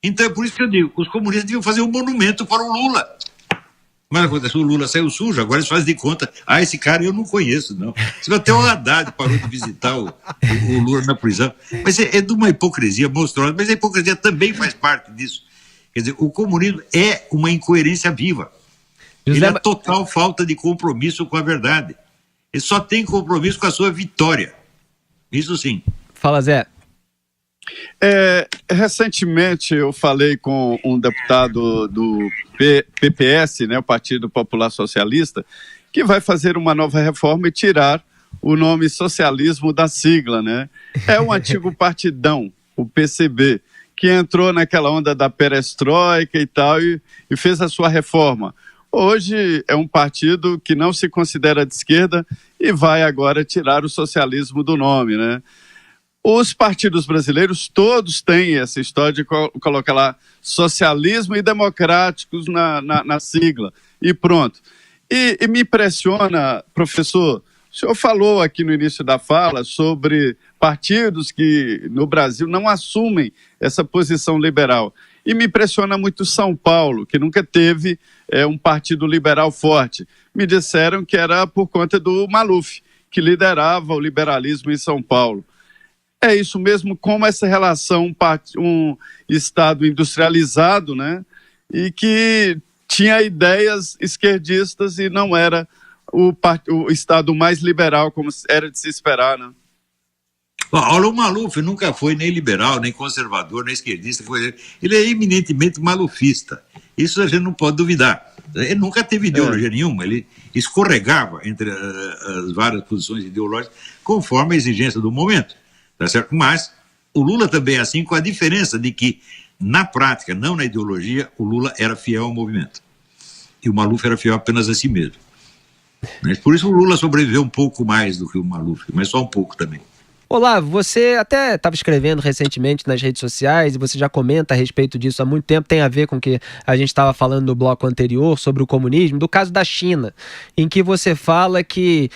[SPEAKER 4] Então é por isso que eu digo, os comunistas deviam fazer um monumento para o Lula. Mas acontece, o Lula saiu sujo, agora eles fazem de conta, esse cara eu não conheço, não. Até o Haddad parou de visitar o Lula na prisão. Mas é de uma hipocrisia monstruosa, mas a hipocrisia também faz parte disso. Quer dizer, o comunismo é uma incoerência viva. Ele é total falta de compromisso com a verdade. Ele só tem compromisso com a sua vitória. Isso sim.
[SPEAKER 2] Fala, Zé.
[SPEAKER 5] Recentemente eu falei com um deputado do PPS, né, o Partido Popular Socialista, que vai fazer uma nova reforma e tirar o nome socialismo da sigla, né? É um antigo partidão, o PCB, que entrou naquela onda da perestroika e tal e fez a sua reforma. Hoje é um partido que não se considera de esquerda e vai agora tirar o socialismo do nome, né? Os partidos brasileiros todos têm essa história de colocar lá socialismo e democráticos na sigla e pronto. E me impressiona, professor, o senhor falou aqui no início da fala sobre partidos que no Brasil não assumem essa posição liberal. E me impressiona muito São Paulo, que nunca teve um partido liberal forte. Me disseram que era por conta do Maluf, que liderava o liberalismo em São Paulo. É isso mesmo, como essa relação, um Estado industrializado, né, e que tinha ideias esquerdistas e não era o Estado mais liberal, como era de se esperar, né?
[SPEAKER 4] Olha, o Maluf nunca foi nem liberal, nem conservador, nem esquerdista. Ele é eminentemente malufista. Isso a gente não pode duvidar. Ele nunca teve ideologia nenhuma. Ele escorregava entre as várias posições ideológicas conforme a exigência do momento. Tá certo? Mas o Lula também é assim, com a diferença de que, na prática, não na ideologia, o Lula era fiel ao movimento. E o Maluf era fiel apenas a si mesmo. Mas por isso o Lula sobreviveu um pouco mais do que o Maluf, mas só um pouco também.
[SPEAKER 2] Olavo, você até estava escrevendo recentemente nas redes sociais e você já comenta a respeito disso há muito tempo, tem a ver com o que a gente estava falando no bloco anterior sobre o comunismo, do caso da China, em que você fala que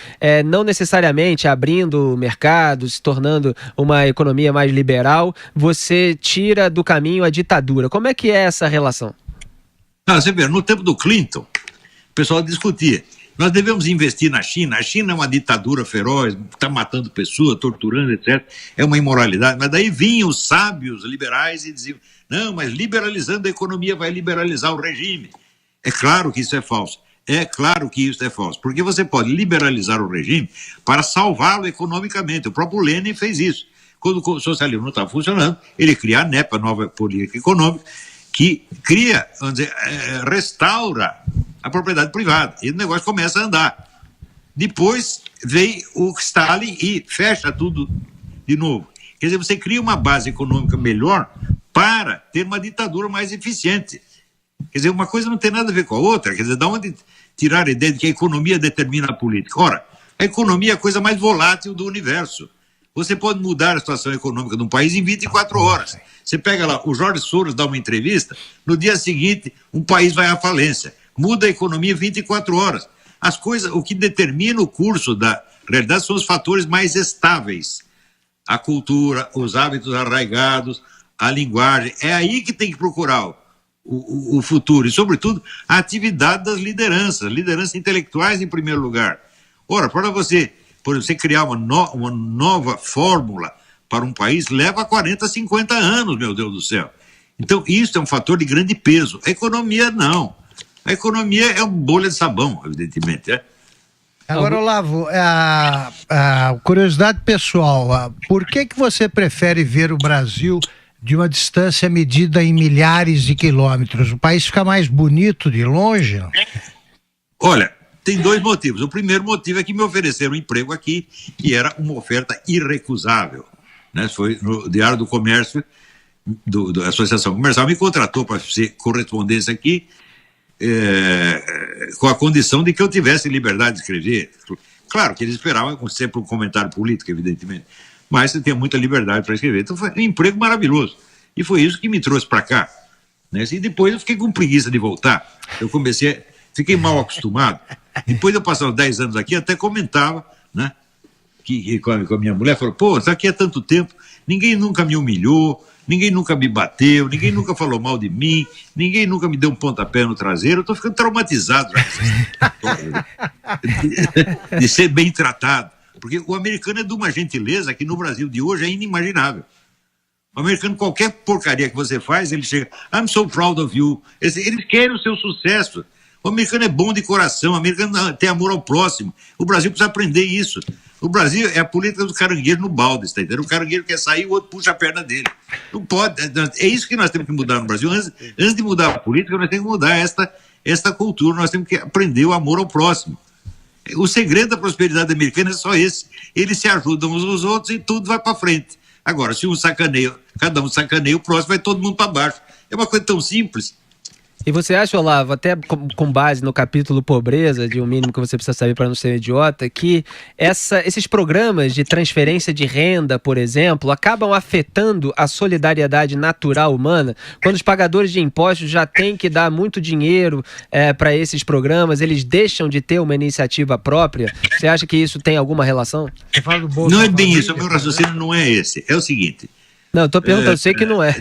[SPEAKER 2] não necessariamente abrindo mercados, se tornando uma economia mais liberal, você tira do caminho a ditadura. Como é que é essa relação?
[SPEAKER 4] Você vê, no tempo do Clinton, o pessoal discutia. Nós devemos investir na China. A China é uma ditadura feroz, está matando pessoas, torturando, etc. É uma imoralidade. Mas daí vinham os sábios liberais e diziam, não, mas liberalizando a economia vai liberalizar o regime. É claro que isso é falso. É claro que isso é falso. Porque você pode liberalizar o regime para salvá-lo economicamente. O próprio Lenin fez isso. Quando o socialismo não estava funcionando, ele cria a NEP, a nova política econômica, que cria, vamos dizer, restaura a propriedade privada. E o negócio começa a andar. Depois vem o Stalin e fecha tudo de novo. Quer dizer, você cria uma base econômica melhor para ter uma ditadura mais eficiente. Quer dizer, uma coisa não tem nada a ver com a outra. Quer dizer, da onde tirar a ideia de que a economia determina a política? Ora, a economia é a coisa mais volátil do universo. Você pode mudar a situação econômica de um país em 24 horas. Você pega lá, o Jorge Soros dá uma entrevista, no dia seguinte, um país vai à falência. Muda a economia em 24 horas. As coisas, o que determina o curso da realidade são os fatores mais estáveis. A cultura, os hábitos arraigados, a linguagem. É aí que tem que procurar o futuro e, sobretudo, a atividade das lideranças intelectuais em primeiro lugar. Ora, para você criar uma nova fórmula para um país, leva 40, 50 anos, meu Deus do céu. Então, isso é um fator de grande peso. A economia, não. A economia é uma bolha de sabão, evidentemente, é.
[SPEAKER 3] Agora, Olavo, curiosidade pessoal, por que você prefere ver o Brasil de uma distância medida em milhares de quilômetros? O país fica mais bonito de longe? Não?
[SPEAKER 4] Olha, tem dois motivos. O primeiro motivo é que me ofereceram um emprego aqui e era uma oferta irrecusável. Né? Foi no Diário do Comércio, da Associação Comercial, me contratou para ser correspondência aqui, com a condição de que eu tivesse liberdade de escrever. Claro que eles esperavam sempre um comentário político, evidentemente, mas você tem muita liberdade para escrever. Então foi um emprego maravilhoso. E foi isso que me trouxe para cá. Né? E depois eu fiquei com preguiça de voltar. Eu fiquei mal acostumado. Depois de eu passar uns 10 anos aqui, até comentava, né, que com a minha mulher, falou, pô, isso aqui há tanto tempo, ninguém nunca me humilhou, ninguém nunca me bateu, ninguém nunca falou mal de mim, ninguém nunca me deu um pontapé no traseiro, eu estou ficando traumatizado de ser bem tratado. Porque o americano é de uma gentileza que no Brasil de hoje é inimaginável. O americano, qualquer porcaria que você faz, ele chega, I'm so proud of you. Eles querem o seu sucesso. O americano é bom de coração, o americano tem amor ao próximo. O Brasil precisa aprender isso. O Brasil é a política do caranguejo no balde, está entendendo? O caranguejo quer sair, o outro puxa a perna dele. Não pode. É isso que nós temos que mudar no Brasil. Antes de mudar a política, nós temos que mudar esta cultura. Nós temos que aprender o amor ao próximo. O segredo da prosperidade americana é só esse. Eles se ajudam uns aos outros e tudo vai para frente. Agora, se cada um sacaneia o próximo, vai todo mundo para baixo. É uma coisa tão simples.
[SPEAKER 2] E você acha, Olavo, até com base no capítulo pobreza, de um mínimo que você precisa saber para não ser um idiota, que esses programas de transferência de renda, por exemplo, acabam afetando a solidariedade natural humana? Quando os pagadores de impostos já têm que dar muito dinheiro para esses programas, eles deixam de ter uma iniciativa própria? Você acha que isso tem alguma relação?
[SPEAKER 4] Não é bem isso, o meu raciocínio não é esse. É o seguinte...
[SPEAKER 2] Não, eu tô perguntando, eu sei que não é.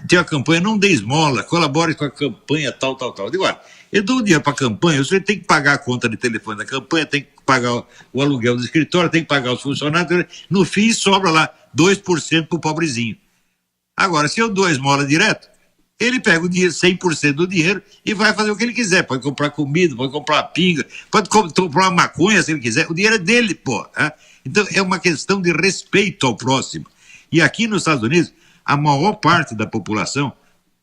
[SPEAKER 4] Tem a campanha, não dê esmola, colabore com a campanha, tal. Eu digo, olha, eu dou dinheiro para a campanha, você tem que pagar a conta de telefone da campanha, tem que pagar o aluguel do escritório, tem que pagar os funcionários, no fim sobra lá 2% pro pobrezinho. Agora, se eu dou a esmola direto, ele pega o dinheiro, 100% do dinheiro e vai fazer o que ele quiser, pode comprar comida, pode comprar uma pinga, pode comprar uma maconha se ele quiser, o dinheiro é dele, pô. Né? Então é uma questão de respeito ao próximo. E aqui nos Estados Unidos, a maior parte da população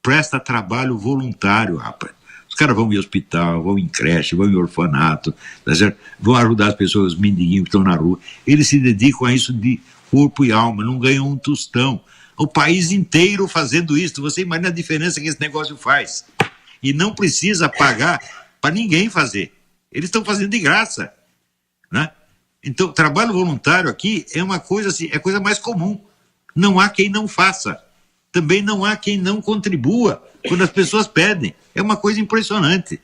[SPEAKER 4] presta trabalho voluntário, rapaz. Os caras vão em hospital, vão em creche, vão em orfanato, tá certo? Vão ajudar as pessoas, os mendiguinhos que estão na rua. Eles se dedicam a isso de corpo e alma, não ganham um tostão. O país inteiro fazendo isso. Você imagina a diferença que esse negócio faz. E não precisa pagar para ninguém fazer. Eles estão fazendo de graça, né? Então, trabalho voluntário aqui é uma coisa assim, é a coisa mais comum. Não há quem não faça. Também não há quem não contribua quando as pessoas pedem. É uma coisa impressionante.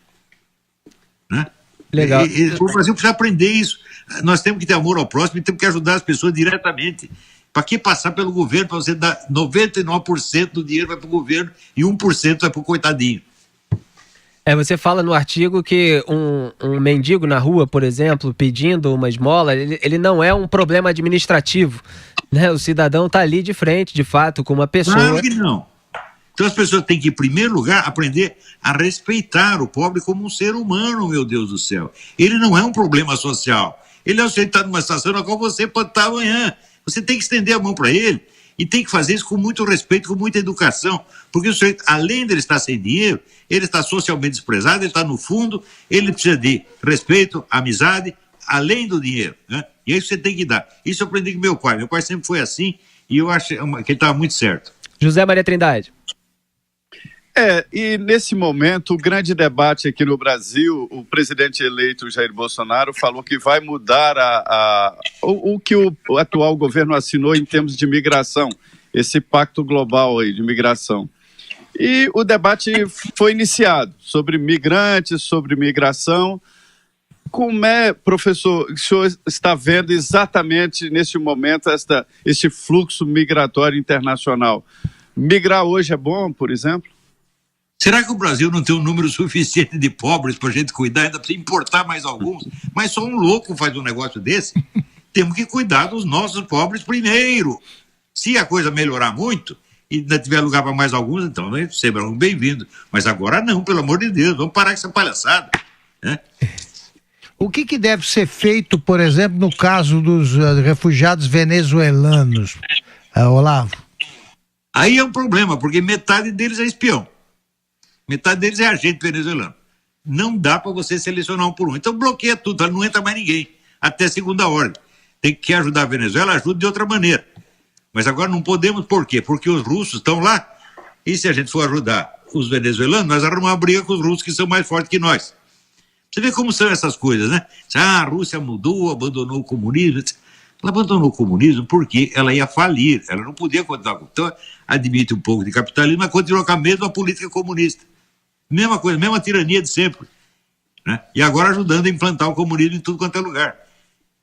[SPEAKER 4] Né?
[SPEAKER 2] Legal.
[SPEAKER 4] O Brasil precisa aprender isso. Nós temos que ter amor ao próximo e temos que ajudar as pessoas diretamente. Para que passar pelo governo, para você dar 99% do dinheiro vai para o governo e 1% vai para o coitadinho?
[SPEAKER 2] Você fala no artigo que um mendigo na rua, por exemplo, pedindo uma esmola, ele não é um problema administrativo, né? O cidadão está ali de frente, de fato, com uma pessoa...
[SPEAKER 4] Claro que não. Então as pessoas têm que, em primeiro lugar, aprender a respeitar o pobre como um ser humano, meu Deus do céu. Ele não é um problema social. Ele é o sujeito que está numa situação na qual você pode estar amanhã. Você tem que estender a mão para ele e tem que fazer isso com muito respeito, com muita educação, porque o sujeito, além de ele estar sem dinheiro, ele está socialmente desprezado, ele está no fundo, ele precisa de respeito, amizade, além do dinheiro, né? E é isso que você tem que dar. Isso eu aprendi com meu pai sempre foi assim, e eu acho que ele estava muito certo.
[SPEAKER 2] José Maria Trindade.
[SPEAKER 5] E nesse momento, o grande debate aqui no Brasil, o presidente eleito Jair Bolsonaro falou que vai mudar o que o atual governo assinou em termos de migração, esse pacto global aí de migração. E o debate foi iniciado sobre migrantes, sobre migração. Como é, professor, que o senhor está vendo exatamente nesse momento este fluxo migratório internacional? Migrar hoje é bom, por exemplo?
[SPEAKER 4] Será que o Brasil não tem um número suficiente de pobres para a gente cuidar? Ainda precisa importar mais alguns? Mas só um louco faz um negócio desse. Temos que cuidar dos nossos pobres primeiro. Se a coisa melhorar muito e ainda tiver lugar para mais alguns, então serão bem-vindos. Mas agora não, pelo amor de Deus, vamos parar com essa palhaçada, né?
[SPEAKER 3] O que deve ser feito, por exemplo, no caso dos refugiados venezuelanos, Olavo?
[SPEAKER 4] Aí é um problema, porque metade deles é espião. Metade deles é agente venezuelano. Não dá para você selecionar um por um. Então bloqueia tudo, não entra mais ninguém. Até segunda ordem. Tem que ajudar a Venezuela, ajuda de outra maneira. Mas agora não podemos, por quê? Porque os russos estão lá. E se a gente for ajudar os venezuelanos, nós arrumamos uma briga com os russos que são mais fortes que nós. Você vê como são essas coisas, né? A Rússia mudou, abandonou o comunismo. Ela abandonou o comunismo porque ela ia falir. Ela não podia continuar. Então, admite um pouco de capitalismo, mas continua com a mesma política comunista. Mesma coisa, mesma tirania de sempre, né? E agora ajudando a implantar o comunismo em tudo quanto é lugar.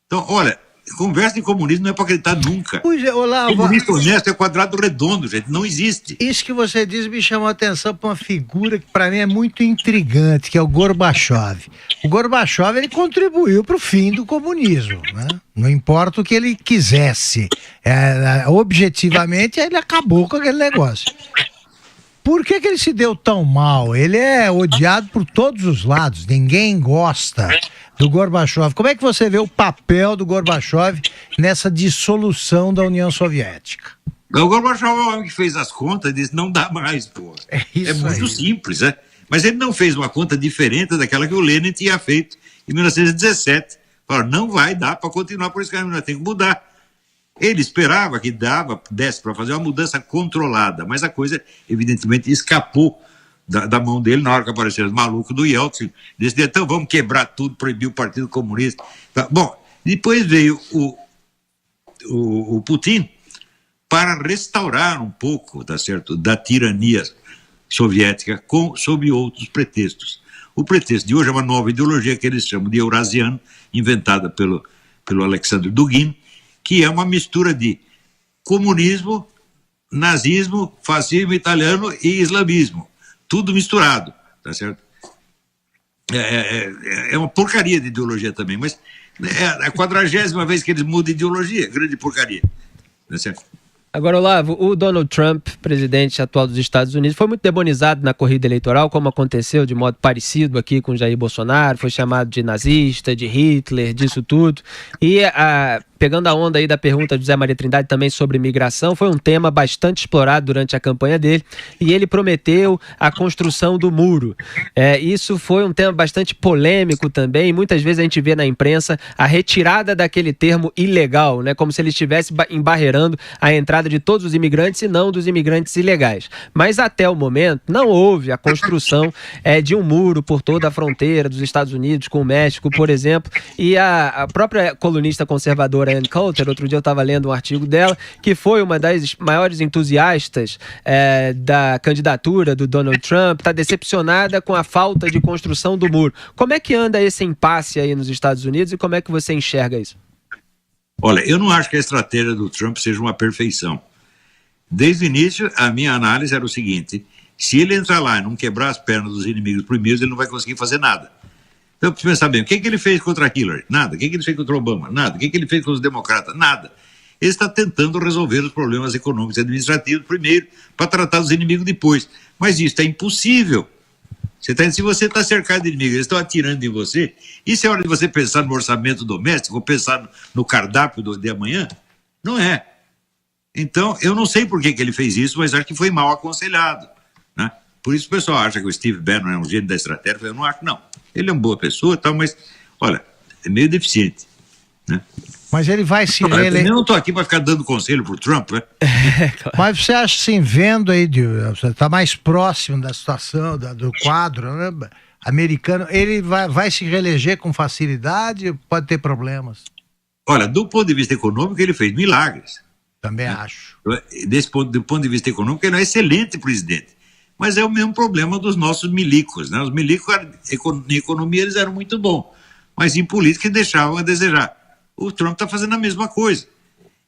[SPEAKER 4] Então, olha, conversa de comunismo não é para acreditar nunca.
[SPEAKER 3] Pois é, Olavo,
[SPEAKER 4] comunista honesto é quadrado redondo, gente, não existe.
[SPEAKER 3] Isso que você diz me chamou a atenção para uma figura que para mim é muito intrigante, que é o Gorbachev. O Gorbachev, ele contribuiu para o fim do comunismo, né? Não importa o que ele quisesse, objetivamente ele acabou com aquele negócio. Por que ele se deu tão mal? Ele é odiado por todos os lados, ninguém gosta do Gorbachev. Como é que você vê o papel do Gorbachev nessa dissolução da União Soviética?
[SPEAKER 4] O Gorbachev é o homem que fez as contas e disse, não dá mais, pô. É muito simples, né? Mas ele não fez uma conta diferente daquela que o Lenin tinha feito em 1917. Falou, não vai dar para continuar por esse caminho, nós temos que mudar. Ele esperava que desse para fazer uma mudança controlada, mas a coisa, evidentemente, escapou da mão dele na hora que apareceram os malucos do Yeltsin. Decidiu, então vamos quebrar tudo, proibir o Partido Comunista. Bom, depois veio o Putin para restaurar um pouco, tá certo, da tirania soviética sob outros pretextos. O pretexto de hoje é uma nova ideologia que eles chamam de eurasiano, inventada pelo Alexander Dugin, que é uma mistura de comunismo, nazismo, fascismo italiano e islamismo. Tudo misturado, tá certo? É uma porcaria de ideologia também, mas é a 40ª vez que eles mudam de ideologia, grande porcaria, tá certo?
[SPEAKER 2] Agora, Olavo, o Donald Trump, presidente atual dos Estados Unidos, foi muito demonizado na corrida eleitoral, como aconteceu de modo parecido aqui com Jair Bolsonaro, foi chamado de nazista, de Hitler, disso tudo. E pegando a onda aí da pergunta de José Maria Trindade também sobre migração, foi um tema bastante explorado durante a campanha dele, e ele prometeu a construção do muro. Isso foi um tema bastante polêmico também, e muitas vezes a gente vê na imprensa a retirada daquele termo ilegal, né, como se ele estivesse embarreirando a entrada de todos os imigrantes e não dos imigrantes ilegais. Mas até o momento não houve a construção de um muro por toda a fronteira dos Estados Unidos com o México, por exemplo, e a própria colunista conservadora Ann Coulter, outro dia eu estava lendo um artigo dela, que foi uma das maiores entusiastas da candidatura do Donald Trump, está decepcionada com a falta de construção do muro. Como é que anda esse impasse aí nos Estados Unidos e como é que você enxerga isso?
[SPEAKER 4] Olha, eu não acho que a estratégia do Trump seja uma perfeição. Desde o início, a minha análise era o seguinte, se ele entrar lá e não quebrar as pernas dos inimigos primeiros, ele não vai conseguir fazer nada. Então, preciso pensar bem, o que ele fez contra Hillary? Nada. O que ele fez contra Obama? Nada. O que ele fez com os democratas? Nada. Ele está tentando resolver os problemas econômicos e administrativos primeiro, para tratar os inimigos depois. Mas isso é impossível. Se você está cercado de inimigos, eles estão atirando em você, isso é hora de você pensar no orçamento doméstico, ou pensar no cardápio de amanhã? Não é. Então, eu não sei por que ele fez isso, mas acho que foi mal aconselhado, né? Por isso o pessoal acha que o Steve Bannon é um gênio da estratégia. Eu não acho, não. Ele é uma boa pessoa, tal, mas, olha, é meio deficiente, né?
[SPEAKER 3] Mas ele vai se
[SPEAKER 4] reeleger. Eu não estou aqui para ficar dando conselho para o Trump, né?
[SPEAKER 3] Mas você acha assim, vendo aí, você está mais próximo da situação, do quadro, né, americano, ele vai se reeleger com facilidade ou pode ter problemas?
[SPEAKER 4] Olha, do ponto de vista econômico, ele fez milagres.
[SPEAKER 3] Também acho.
[SPEAKER 4] Do ponto de vista econômico, ele é um excelente presidente. Mas é o mesmo problema dos nossos milicos, né? Os milicos, em economia, eles eram muito bons, mas em política deixavam a desejar. O Trump está fazendo a mesma coisa.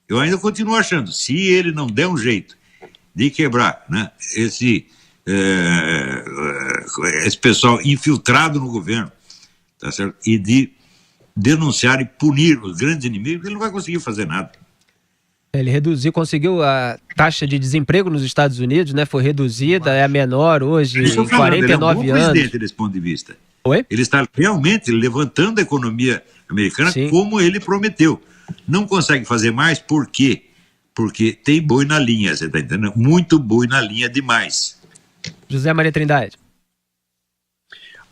[SPEAKER 4] Eu ainda continuo achando, se ele não der um jeito de quebrar, né, esse pessoal infiltrado no governo, tá certo? E de denunciar e punir os grandes inimigos, ele não vai conseguir fazer nada.
[SPEAKER 2] Ele conseguiu a taxa de desemprego nos Estados Unidos, né? Foi reduzida, é a menor hoje, em 49
[SPEAKER 4] ele é um bom
[SPEAKER 2] anos.
[SPEAKER 4] presidente desse ponto de vista.
[SPEAKER 2] Oi?
[SPEAKER 4] Ele está realmente levantando a economia americana. Sim. Como ele prometeu. Não consegue fazer mais, por quê? Porque tem boi na linha, você está entendendo? Muito boi na linha demais.
[SPEAKER 2] José Maria Trindade.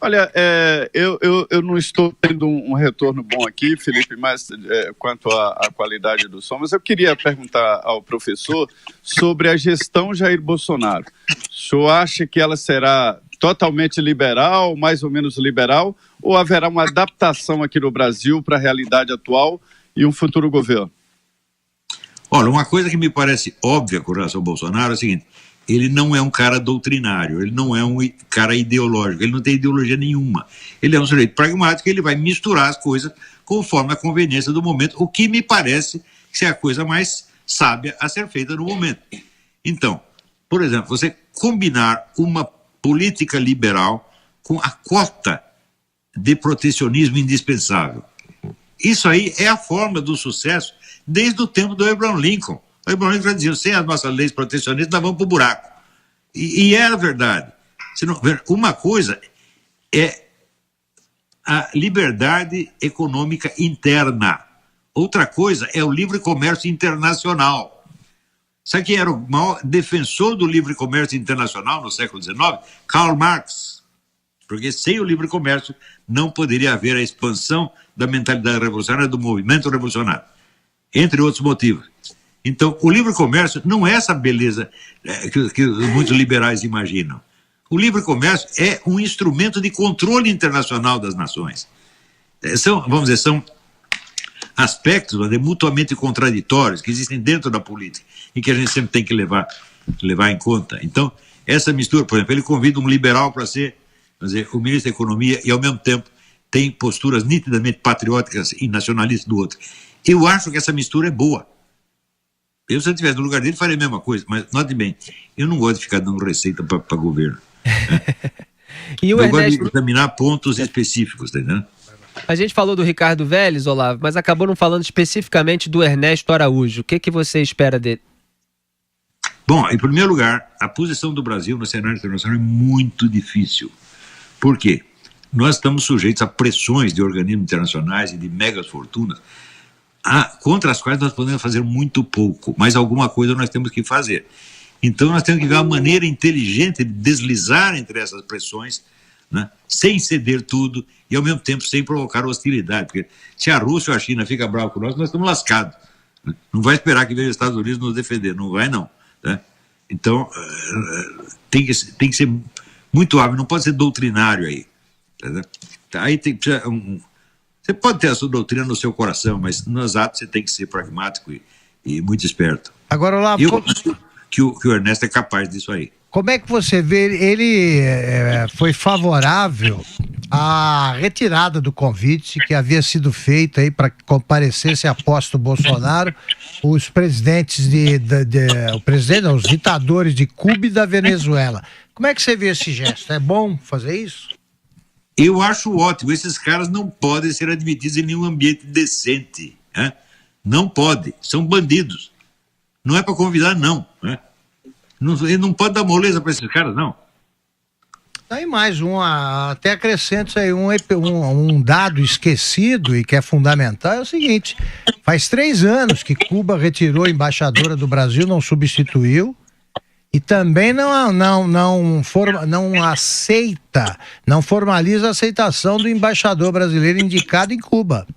[SPEAKER 5] Olha, eu não estou tendo um retorno bom aqui, Felipe, mas quanto à qualidade do som, mas eu queria perguntar ao professor sobre a gestão Jair Bolsonaro. O senhor acha que ela será totalmente liberal, mais ou menos liberal, ou haverá uma adaptação aqui no Brasil para a realidade atual e um futuro governo?
[SPEAKER 4] Olha, uma coisa que me parece óbvia com relação ao Bolsonaro é o seguinte: ele não é um cara doutrinário, ele não é um cara ideológico, ele não tem ideologia nenhuma. Ele é um sujeito pragmático, ele vai misturar as coisas conforme a conveniência do momento, o que me parece ser a coisa mais sábia a ser feita no momento. Então, por exemplo, você combinar uma política liberal com a cota de protecionismo indispensável. Isso aí é a forma do sucesso desde o tempo do Abraham Lincoln. O Abraham Lincoln já dizia, sem as nossas leis protecionistas, nós vamos para o buraco. E é a verdade. Uma coisa é a liberdade econômica interna. Outra coisa é o livre comércio internacional. Sabe quem era o maior defensor do livre comércio internacional no século XIX? Karl Marx. Porque sem o livre comércio não poderia haver a expansão da mentalidade revolucionária, do movimento revolucionário. Entre outros motivos. Então, o livre comércio não é essa beleza que muitos liberais imaginam. O livre comércio é um instrumento de controle internacional das nações. São aspectos mutuamente contraditórios que existem dentro da política e que a gente sempre tem que levar em conta. Então, essa mistura, por exemplo, ele convida um liberal para ser, o ministro da Economia e, ao mesmo tempo, tem posturas nitidamente patrióticas e nacionalistas do outro. Eu acho que essa mistura é boa. Eu, se eu estivesse no lugar dele, faria a mesma coisa, mas note bem, eu não gosto de ficar dando receita para governo. Eu gosto de examinar pontos específicos, tá entendendo?
[SPEAKER 2] A gente falou do Ricardo Vélez, Olavo, mas acabou não falando especificamente do Ernesto Araújo. O que você espera dele?
[SPEAKER 4] Bom, em primeiro lugar, a posição do Brasil no cenário internacional é muito difícil. Por quê? Nós estamos sujeitos a pressões de organismos internacionais e de megas fortunas, contra as quais nós podemos fazer muito pouco, mas alguma coisa nós temos que fazer. Então nós temos que ver uma maneira inteligente de deslizar entre essas pressões, né, sem ceder tudo e ao mesmo tempo sem provocar hostilidade, porque se a Rússia ou a China fica brava com nós estamos lascados. Né? Não vai esperar que venha os Estados Unidos nos defender, não vai não. Né? Então tem que ser muito hábil, não pode ser doutrinário aí. Tá? Aí você pode ter a sua doutrina no seu coração, mas nos atos você tem que ser pragmático e muito esperto.
[SPEAKER 3] Agora, Olavo,
[SPEAKER 4] eu acho que o Ernesto é capaz disso aí.
[SPEAKER 3] Como é que você vê, ele foi favorável à retirada do convite que havia sido feito aí para que comparecesse após o Bolsonaro os presidentes os ditadores de Cuba e da Venezuela. Como é que você vê esse gesto? É bom fazer isso?
[SPEAKER 4] Eu acho ótimo. Esses caras não podem ser admitidos em nenhum ambiente decente. Né? Não pode. São bandidos. Não é para convidar, não. Né? Ele não pode dar moleza para esses caras, não.
[SPEAKER 3] Aí mais até acrescento aí um dado esquecido e que é fundamental, é o seguinte: faz 3 anos que Cuba retirou a embaixadora do Brasil, não substituiu, e também não formaliza a aceitação do embaixador brasileiro indicado em Cuba.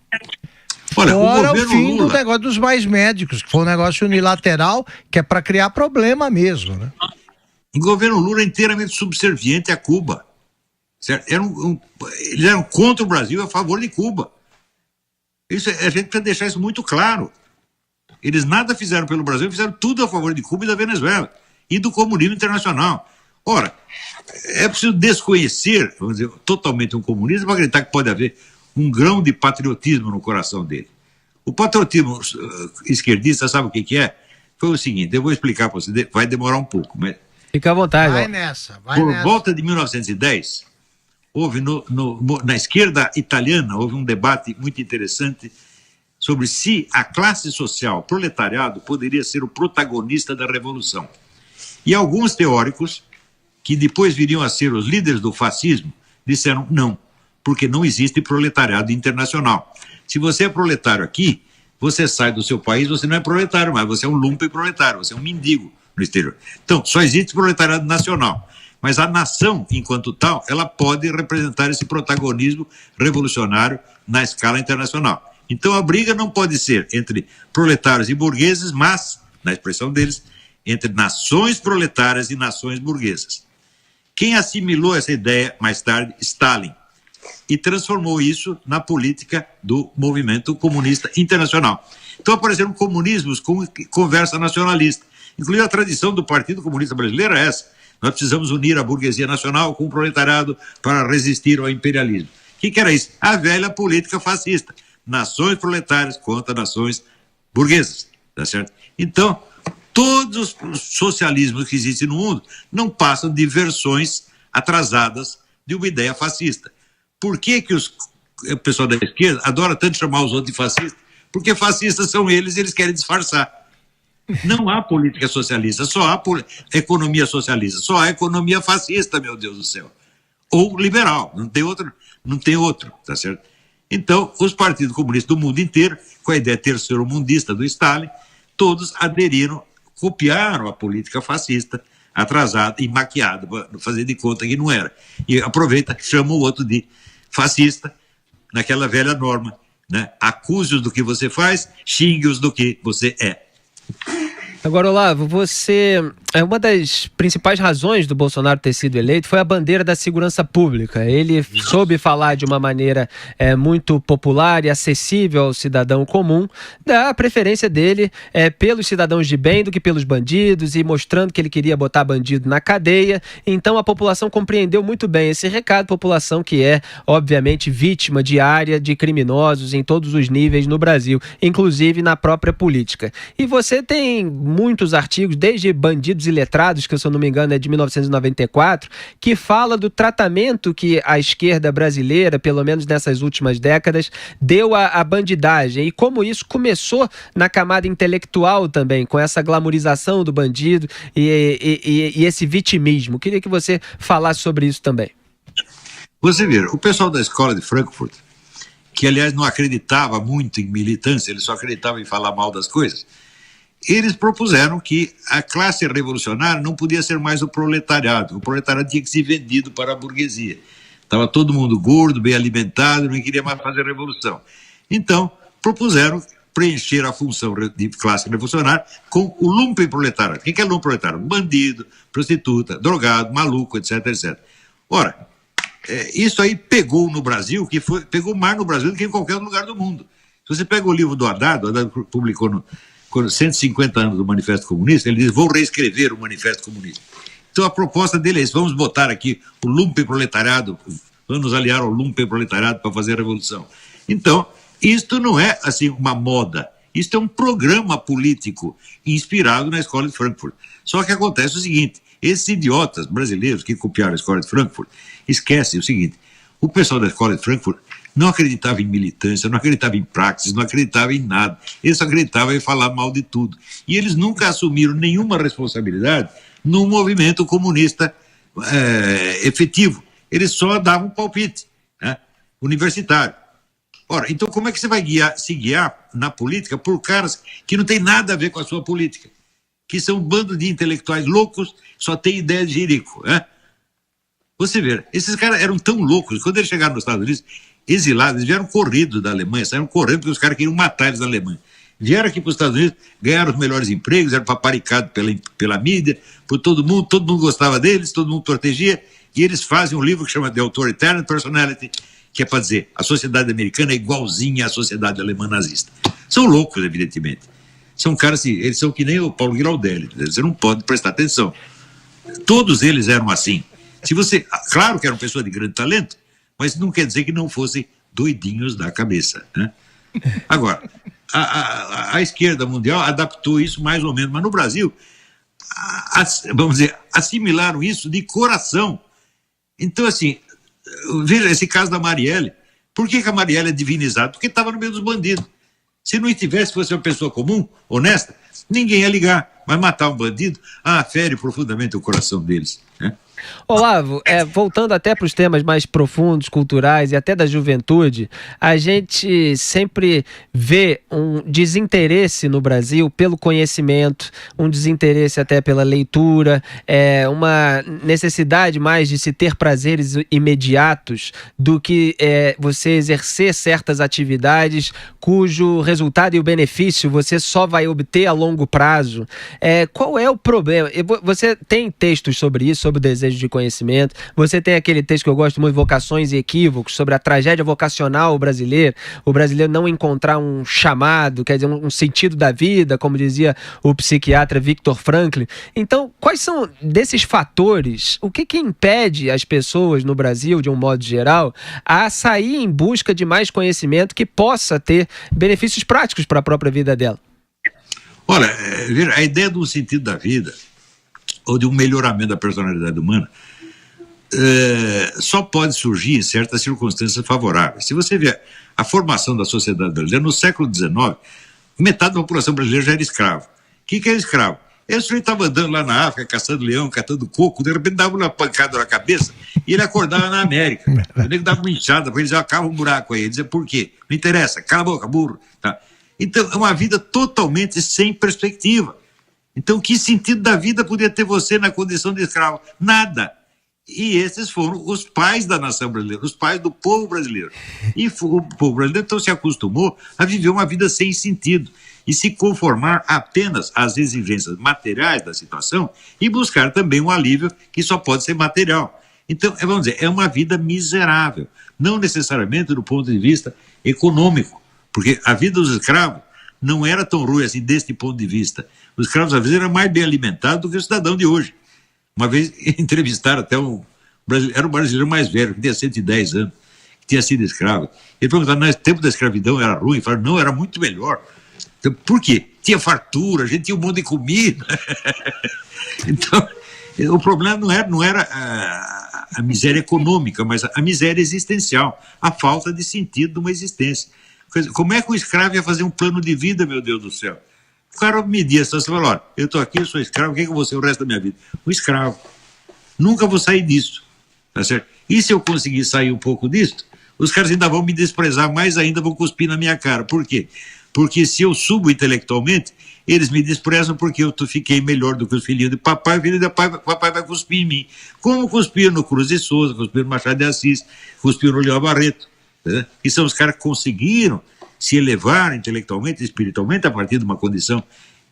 [SPEAKER 4] Olha,
[SPEAKER 3] fora o fim do negócio dos mais médicos, que foi um negócio unilateral, que é para criar problema mesmo, né?
[SPEAKER 4] O governo Lula é inteiramente subserviente a Cuba. Certo? Eles eram contra o Brasil, a favor de Cuba. A gente precisa deixar isso muito claro. Eles nada fizeram pelo Brasil, fizeram tudo a favor de Cuba e da Venezuela. E do comunismo internacional. Ora, é preciso desconhecer, vamos dizer, totalmente um comunista para acreditar que pode haver um grão de patriotismo no coração dele. O patriotismo esquerdista, sabe o que é? Foi o seguinte, eu vou explicar para você, vai demorar um pouco, mas
[SPEAKER 2] Fica à vontade.
[SPEAKER 3] Vai nessa, vai
[SPEAKER 4] Por
[SPEAKER 3] nessa.
[SPEAKER 4] volta de 1910, houve na esquerda italiana, houve um debate muito interessante sobre se a classe social, o proletariado, poderia ser o protagonista da revolução. E alguns teóricos, que depois viriam a ser os líderes do fascismo, disseram não, porque não existe proletariado internacional. Se você é proletário aqui, você sai do seu país, você não é proletário mais, você é um lumpen-proletário, você é um mendigo no exterior. Então, só existe proletariado nacional. Mas a nação, enquanto tal, ela pode representar esse protagonismo revolucionário na escala internacional. Então, a briga não pode ser entre proletários e burgueses, mas, na expressão deles, entre nações proletárias e nações burguesas. Quem assimilou essa ideia mais tarde? Stalin. E transformou isso na política do movimento comunista internacional. Então apareceram comunismos com conversa nacionalista. Inclusive a tradição do Partido Comunista Brasileiro é essa. Nós precisamos unir a burguesia nacional com o proletariado para resistir ao imperialismo. O que era isso? A velha política fascista. Nações proletárias contra nações burguesas. Tá certo? Então, todos os socialismos que existem no mundo não passam de versões atrasadas de uma ideia fascista. Por que o pessoal da esquerda adora tanto chamar os outros de fascistas? Porque fascistas são eles e eles querem disfarçar. Não há política socialista, só há economia socialista, só há economia fascista, meu Deus do céu. Ou liberal, não tem outro, tá certo? Então, os partidos comunistas do mundo inteiro, com a ideia terceiro-mundista do Stalin, todos aderiram, copiaram a política fascista, atrasada e maquiada, para fazer de conta que não era. E aproveita, chama o outro de fascista, naquela velha norma, né? Acuse-os do que você faz, xingue-os do que você é.
[SPEAKER 2] Agora, Olavo, uma das principais razões do Bolsonaro ter sido eleito foi a bandeira da segurança pública. Ele soube falar de uma maneira muito popular e acessível ao cidadão comum, da preferência dele pelos cidadãos de bem do que pelos bandidos, e mostrando que ele queria botar bandido na cadeia. Então a população compreendeu muito bem esse recado, população que é, obviamente, vítima diária de criminosos em todos os níveis no Brasil, inclusive na própria política. E você tem muitos artigos, desde Bandidos e Letrados, que se eu não me engano é de 1994, que fala do tratamento que a esquerda brasileira, pelo menos nessas últimas décadas, deu à bandidagem, e como isso começou na camada intelectual também, com essa glamorização do bandido e esse vitimismo. Queria que você falasse sobre isso também.
[SPEAKER 4] Você vê, o pessoal da escola de Frankfurt, que aliás não acreditava muito em militância, ele só acreditava em falar mal das coisas, eles propuseram que a classe revolucionária não podia ser mais o proletariado tinha que ser vendido para a burguesia. Estava todo mundo gordo, bem alimentado, não queria mais fazer revolução. Então, propuseram preencher a função de classe revolucionária com o lumpenproletariado. O que é lumpenproletariado? Bandido, prostituta, drogado, maluco, etc, etc. Ora, isso aí pegou no Brasil, pegou mais no Brasil do que em qualquer lugar do mundo. Se você pega o livro do Haddad, o Haddad publicou no 150 anos do Manifesto Comunista, ele diz: vou reescrever o Manifesto Comunista. Então a proposta dele é isso: vamos botar aqui o lumpenproletariado, vamos nos aliar ao lumpenproletariado para fazer a revolução. Então, isto não é assim uma moda, isto é um programa político inspirado na escola de Frankfurt. Só que acontece o seguinte: esses idiotas brasileiros que copiaram a escola de Frankfurt esquecem o seguinte: o pessoal da escola de Frankfurt não acreditava em militância, não acreditava em praxis, não acreditava em nada. Eles acreditavam em falar mal de tudo. E eles nunca assumiram nenhuma responsabilidade num movimento comunista efetivo. Eles só davam palpite, né, universitário. Ora, então como é que você vai se guiar na política por caras que não tem nada a ver com a sua política? Que são um bando de intelectuais loucos, só tem ideia de jirico, né? Você vê, esses caras eram tão loucos, quando eles chegaram nos Estados Unidos, exilados, eles vieram corridos da Alemanha, saíram correndo porque os caras queriam matar eles da Alemanha. Vieram aqui para os Estados Unidos, ganharam os melhores empregos, eram paparicados pela mídia, por todo mundo gostava deles, todo mundo protegia, e eles fazem um livro que chama The Authoritarian Personality, que é para dizer, a sociedade americana é igualzinha à sociedade alemã nazista. São loucos, evidentemente. São caras assim, eles são que nem o Paulo Giraldelli, você não pode prestar atenção. Todos eles eram assim. Claro que eram pessoas de grande talento, mas não quer dizer que não fossem doidinhos da cabeça, né? Agora, a esquerda mundial adaptou isso mais ou menos, mas no Brasil, vamos dizer, assimilaram isso de coração. Então, assim, veja esse caso da Marielle. Por que a Marielle é divinizada? Porque estava no meio dos bandidos. Se não estivesse, fosse uma pessoa comum, honesta, ninguém ia ligar. Mas matar um bandido, fere profundamente o coração deles, né?
[SPEAKER 2] Olavo, voltando até para os temas mais profundos, culturais e até da juventude, a gente sempre vê um desinteresse no Brasil pelo conhecimento, um desinteresse até pela leitura, uma necessidade mais de se ter prazeres imediatos do que você exercer certas atividades cujo resultado e o benefício você só vai obter a longo prazo. Qual é o problema? Você tem textos sobre isso, sobre o desejo de conhecimento. Você tem aquele texto que eu gosto muito, Vocações e Equívocos, sobre a tragédia vocacional brasileira, o brasileiro não encontrar um chamado, quer dizer, um sentido da vida, como dizia o psiquiatra Viktor Frankl. Então, quais são desses fatores, o que impede as pessoas no Brasil, de um modo geral, a sair em busca de mais conhecimento que possa ter benefícios práticos para a própria vida dela?
[SPEAKER 4] Olha, a ideia do sentido da vida, ou de um melhoramento da personalidade humana, só pode surgir em certas circunstâncias favoráveis. Se você ver a formação da sociedade brasileira, no século XIX, metade da população brasileira já era escravo. O que é escravo? Esse sujeito estava andando lá na África, caçando leão, catando coco, de repente dava uma pancada na cabeça e ele acordava na América. O nego dava uma inchada para ele dizer, cava um buraco aí. Ele dizia, por quê? Não interessa, cala a boca, burro. Tá. Então, é uma vida totalmente sem perspectiva. Então, que sentido da vida podia ter você na condição de escravo? Nada. E esses foram os pais da nação brasileira, os pais do povo brasileiro. E o povo brasileiro, então, se acostumou a viver uma vida sem sentido e se conformar apenas às exigências materiais da situação e buscar também um alívio que só pode ser material. Então, vamos dizer, é uma vida miserável, não necessariamente do ponto de vista econômico, porque a vida dos escravos não era tão ruim assim deste ponto de vista. Os escravos, às vezes, eram mais bem alimentados do que o cidadão de hoje. Uma vez entrevistaram até era um brasileiro mais velho, que tinha 110 anos, que tinha sido escravo. Ele perguntou, no tempo da escravidão era ruim? Ele falou, não, era muito melhor. Então, por quê? Tinha fartura, a gente tinha um monte de comida. Então, o problema não era a miséria econômica, mas a miséria existencial, a falta de sentido de uma existência. Como é que o escravo ia fazer um plano de vida, meu Deus do céu? O cara media a situação e falou, olha, eu estou aqui, eu sou escravo, o que é que eu vou ser o resto da minha vida? Um escravo. Nunca vou sair disso. Tá certo? E se eu conseguir sair um pouco disso, os caras ainda vão me desprezar mais ainda, vão cuspir na minha cara. Por quê? Porque se eu subo intelectualmente, eles me desprezam porque eu fiquei melhor do que os filhinhos de papai, o filho de papai vai cuspir em mim. Como cuspir no Cruz de Souza, cuspir no Machado de Assis, cuspir no Leão Barreto. Que são os caras que conseguiram se elevar intelectualmente e espiritualmente a partir de uma condição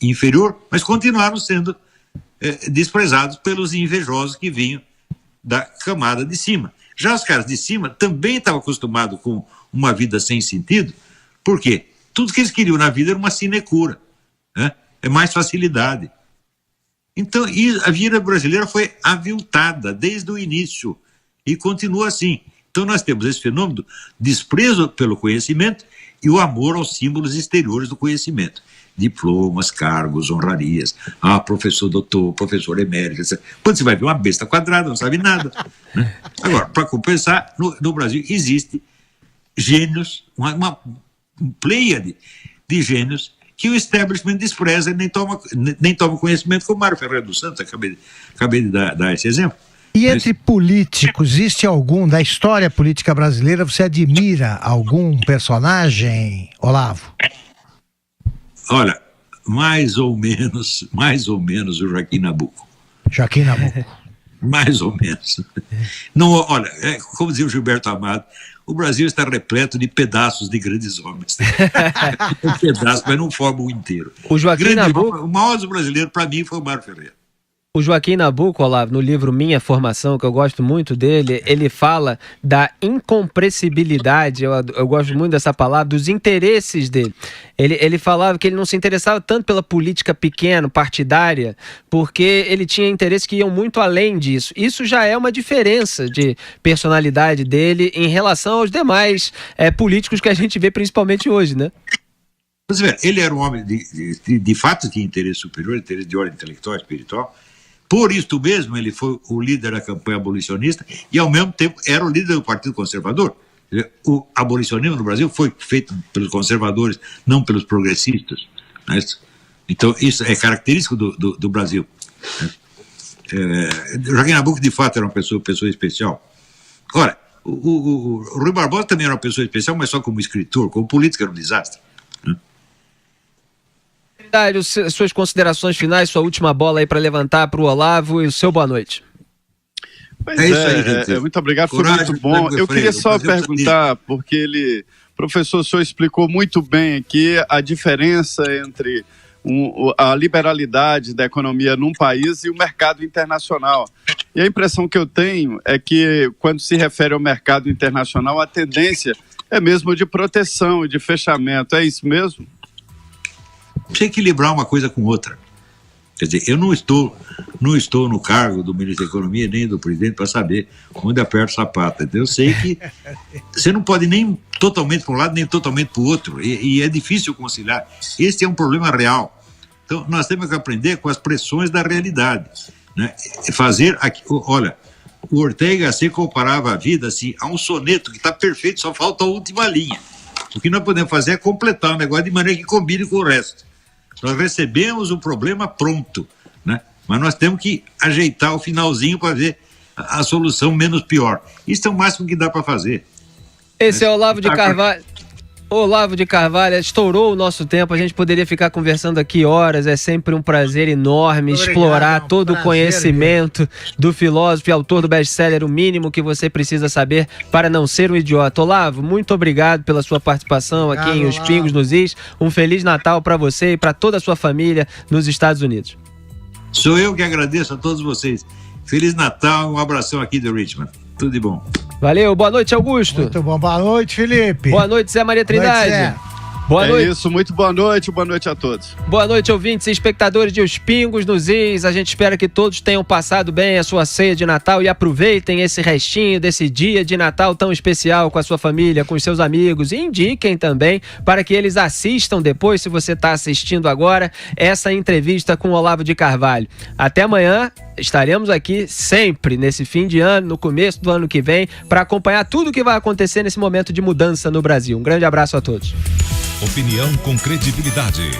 [SPEAKER 4] inferior, mas continuaram sendo desprezados pelos invejosos que vinham da camada de cima. Já os caras de cima também estavam acostumados com uma vida sem sentido, por quê? Tudo que eles queriam na vida era uma sinecura, né? É mais facilidade. Então, a vida brasileira foi aviltada desde o início e continua assim. Então nós temos esse fenômeno do desprezo pelo conhecimento e o amor aos símbolos exteriores do conhecimento. Diplomas, cargos, honrarias, professor doutor, professor emérito, etc. Quando você vai ver uma besta quadrada, não sabe nada. Né? Agora, para compensar, no Brasil existe gênios, uma pleiade de gênios que o establishment despreza e nem toma conhecimento, como Mário Ferreira dos Santos, acabei de dar esse exemplo.
[SPEAKER 3] E entre políticos, existe algum, da história política brasileira, você admira algum personagem, Olavo?
[SPEAKER 4] Olha, mais ou menos o Joaquim Nabuco.
[SPEAKER 3] Joaquim Nabuco.
[SPEAKER 4] Mais ou menos. Não, olha, como dizia o Gilberto Amado, o Brasil está repleto de pedaços de grandes homens. Pedaços, mas não formam o inteiro.
[SPEAKER 2] O Joaquim Nabuco...
[SPEAKER 4] O maior brasileiro, para mim, foi o Mário Ferreira.
[SPEAKER 2] O Joaquim Nabuco, Olavo, no livro Minha Formação, que eu gosto muito dele, ele fala da incompreensibilidade, eu gosto muito dessa palavra, dos interesses dele. Ele falava que ele não se interessava tanto pela política pequena, partidária, porque ele tinha interesses que iam muito além disso. Isso já é uma diferença de personalidade dele em relação aos demais políticos que a gente vê principalmente hoje, né?
[SPEAKER 4] Você vê, ele era um homem, de fato, tinha interesse superior, interesse de ordem intelectual, espiritual. Por isto mesmo, ele foi o líder da campanha abolicionista e, ao mesmo tempo, era o líder do Partido Conservador. O abolicionismo no Brasil foi feito pelos conservadores, não pelos progressistas. Né? Então, isso é característico do Brasil. Joaquim Nabuco, de fato, era uma pessoa especial. Ora, o Rui Barbosa também era uma pessoa especial, mas só como escritor, como político era um desastre.
[SPEAKER 2] Suas considerações finais, sua última bola aí para levantar para o Olavo e o seu boa noite.
[SPEAKER 5] Pois é, isso aí, gente. Muito obrigado, coragem, foi muito bom. Eu queria só perguntar, porque professor, o senhor explicou muito bem aqui a diferença entre a liberalidade da economia num país e o mercado internacional. E a impressão que eu tenho é que, quando se refere ao mercado internacional, a tendência é mesmo de proteção e de fechamento. É isso mesmo?
[SPEAKER 4] Precisa equilibrar uma coisa com outra. Quer dizer, eu não estou no cargo do ministro da Economia nem do presidente para saber onde aperta o sapato. Então, eu sei que você não pode nem totalmente para um lado nem totalmente para o outro. E é difícil conciliar. Esse é um problema real. Então, nós temos que aprender com as pressões da realidade. Né? Olha, o Ortega y Gasset comparava a vida assim, a um soneto que está perfeito, só falta a última linha. O que nós podemos fazer é completar o negócio de maneira que combine com o resto. Nós recebemos o problema pronto, né? Mas nós temos que ajeitar o finalzinho para ver a solução menos pior. Isso é o máximo que dá para fazer.
[SPEAKER 2] Esse é o Olavo de Carvalho. Olavo de Carvalho, estourou o nosso tempo, a gente poderia ficar conversando aqui horas, é sempre um prazer enorme explorar todo o conhecimento do filósofo e autor do best-seller O Mínimo que Você Precisa Saber para Não Ser um Idiota. Olavo, muito obrigado pela sua participação aqui em Os Pingos nos Is. Um Feliz Natal para você e para toda a sua família nos Estados Unidos.
[SPEAKER 4] Sou eu que agradeço a todos vocês. Feliz Natal, um abração aqui do Richmond. Tudo de bom.
[SPEAKER 2] Valeu, boa noite, Augusto.
[SPEAKER 3] Muito bom, boa noite, Felipe.
[SPEAKER 2] Boa noite, Zé Maria Trindade.
[SPEAKER 3] Boa noite, Zé.
[SPEAKER 2] Boa noite.
[SPEAKER 5] Isso, muito boa noite a todos.
[SPEAKER 2] Boa noite, ouvintes e espectadores de Os Pingos nos Is. A gente espera que todos tenham passado bem a sua ceia de Natal e aproveitem esse restinho desse dia de Natal tão especial com a sua família, com os seus amigos. E indiquem também para que eles assistam depois, se você está assistindo agora, essa entrevista com o Olavo de Carvalho. Até amanhã. Estaremos aqui sempre nesse fim de ano, no começo do ano que vem, para acompanhar tudo o que vai acontecer nesse momento de mudança no Brasil. Um grande abraço a todos.
[SPEAKER 1] Opinião com credibilidade.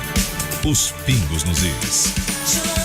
[SPEAKER 1] Os Pingos nos Is.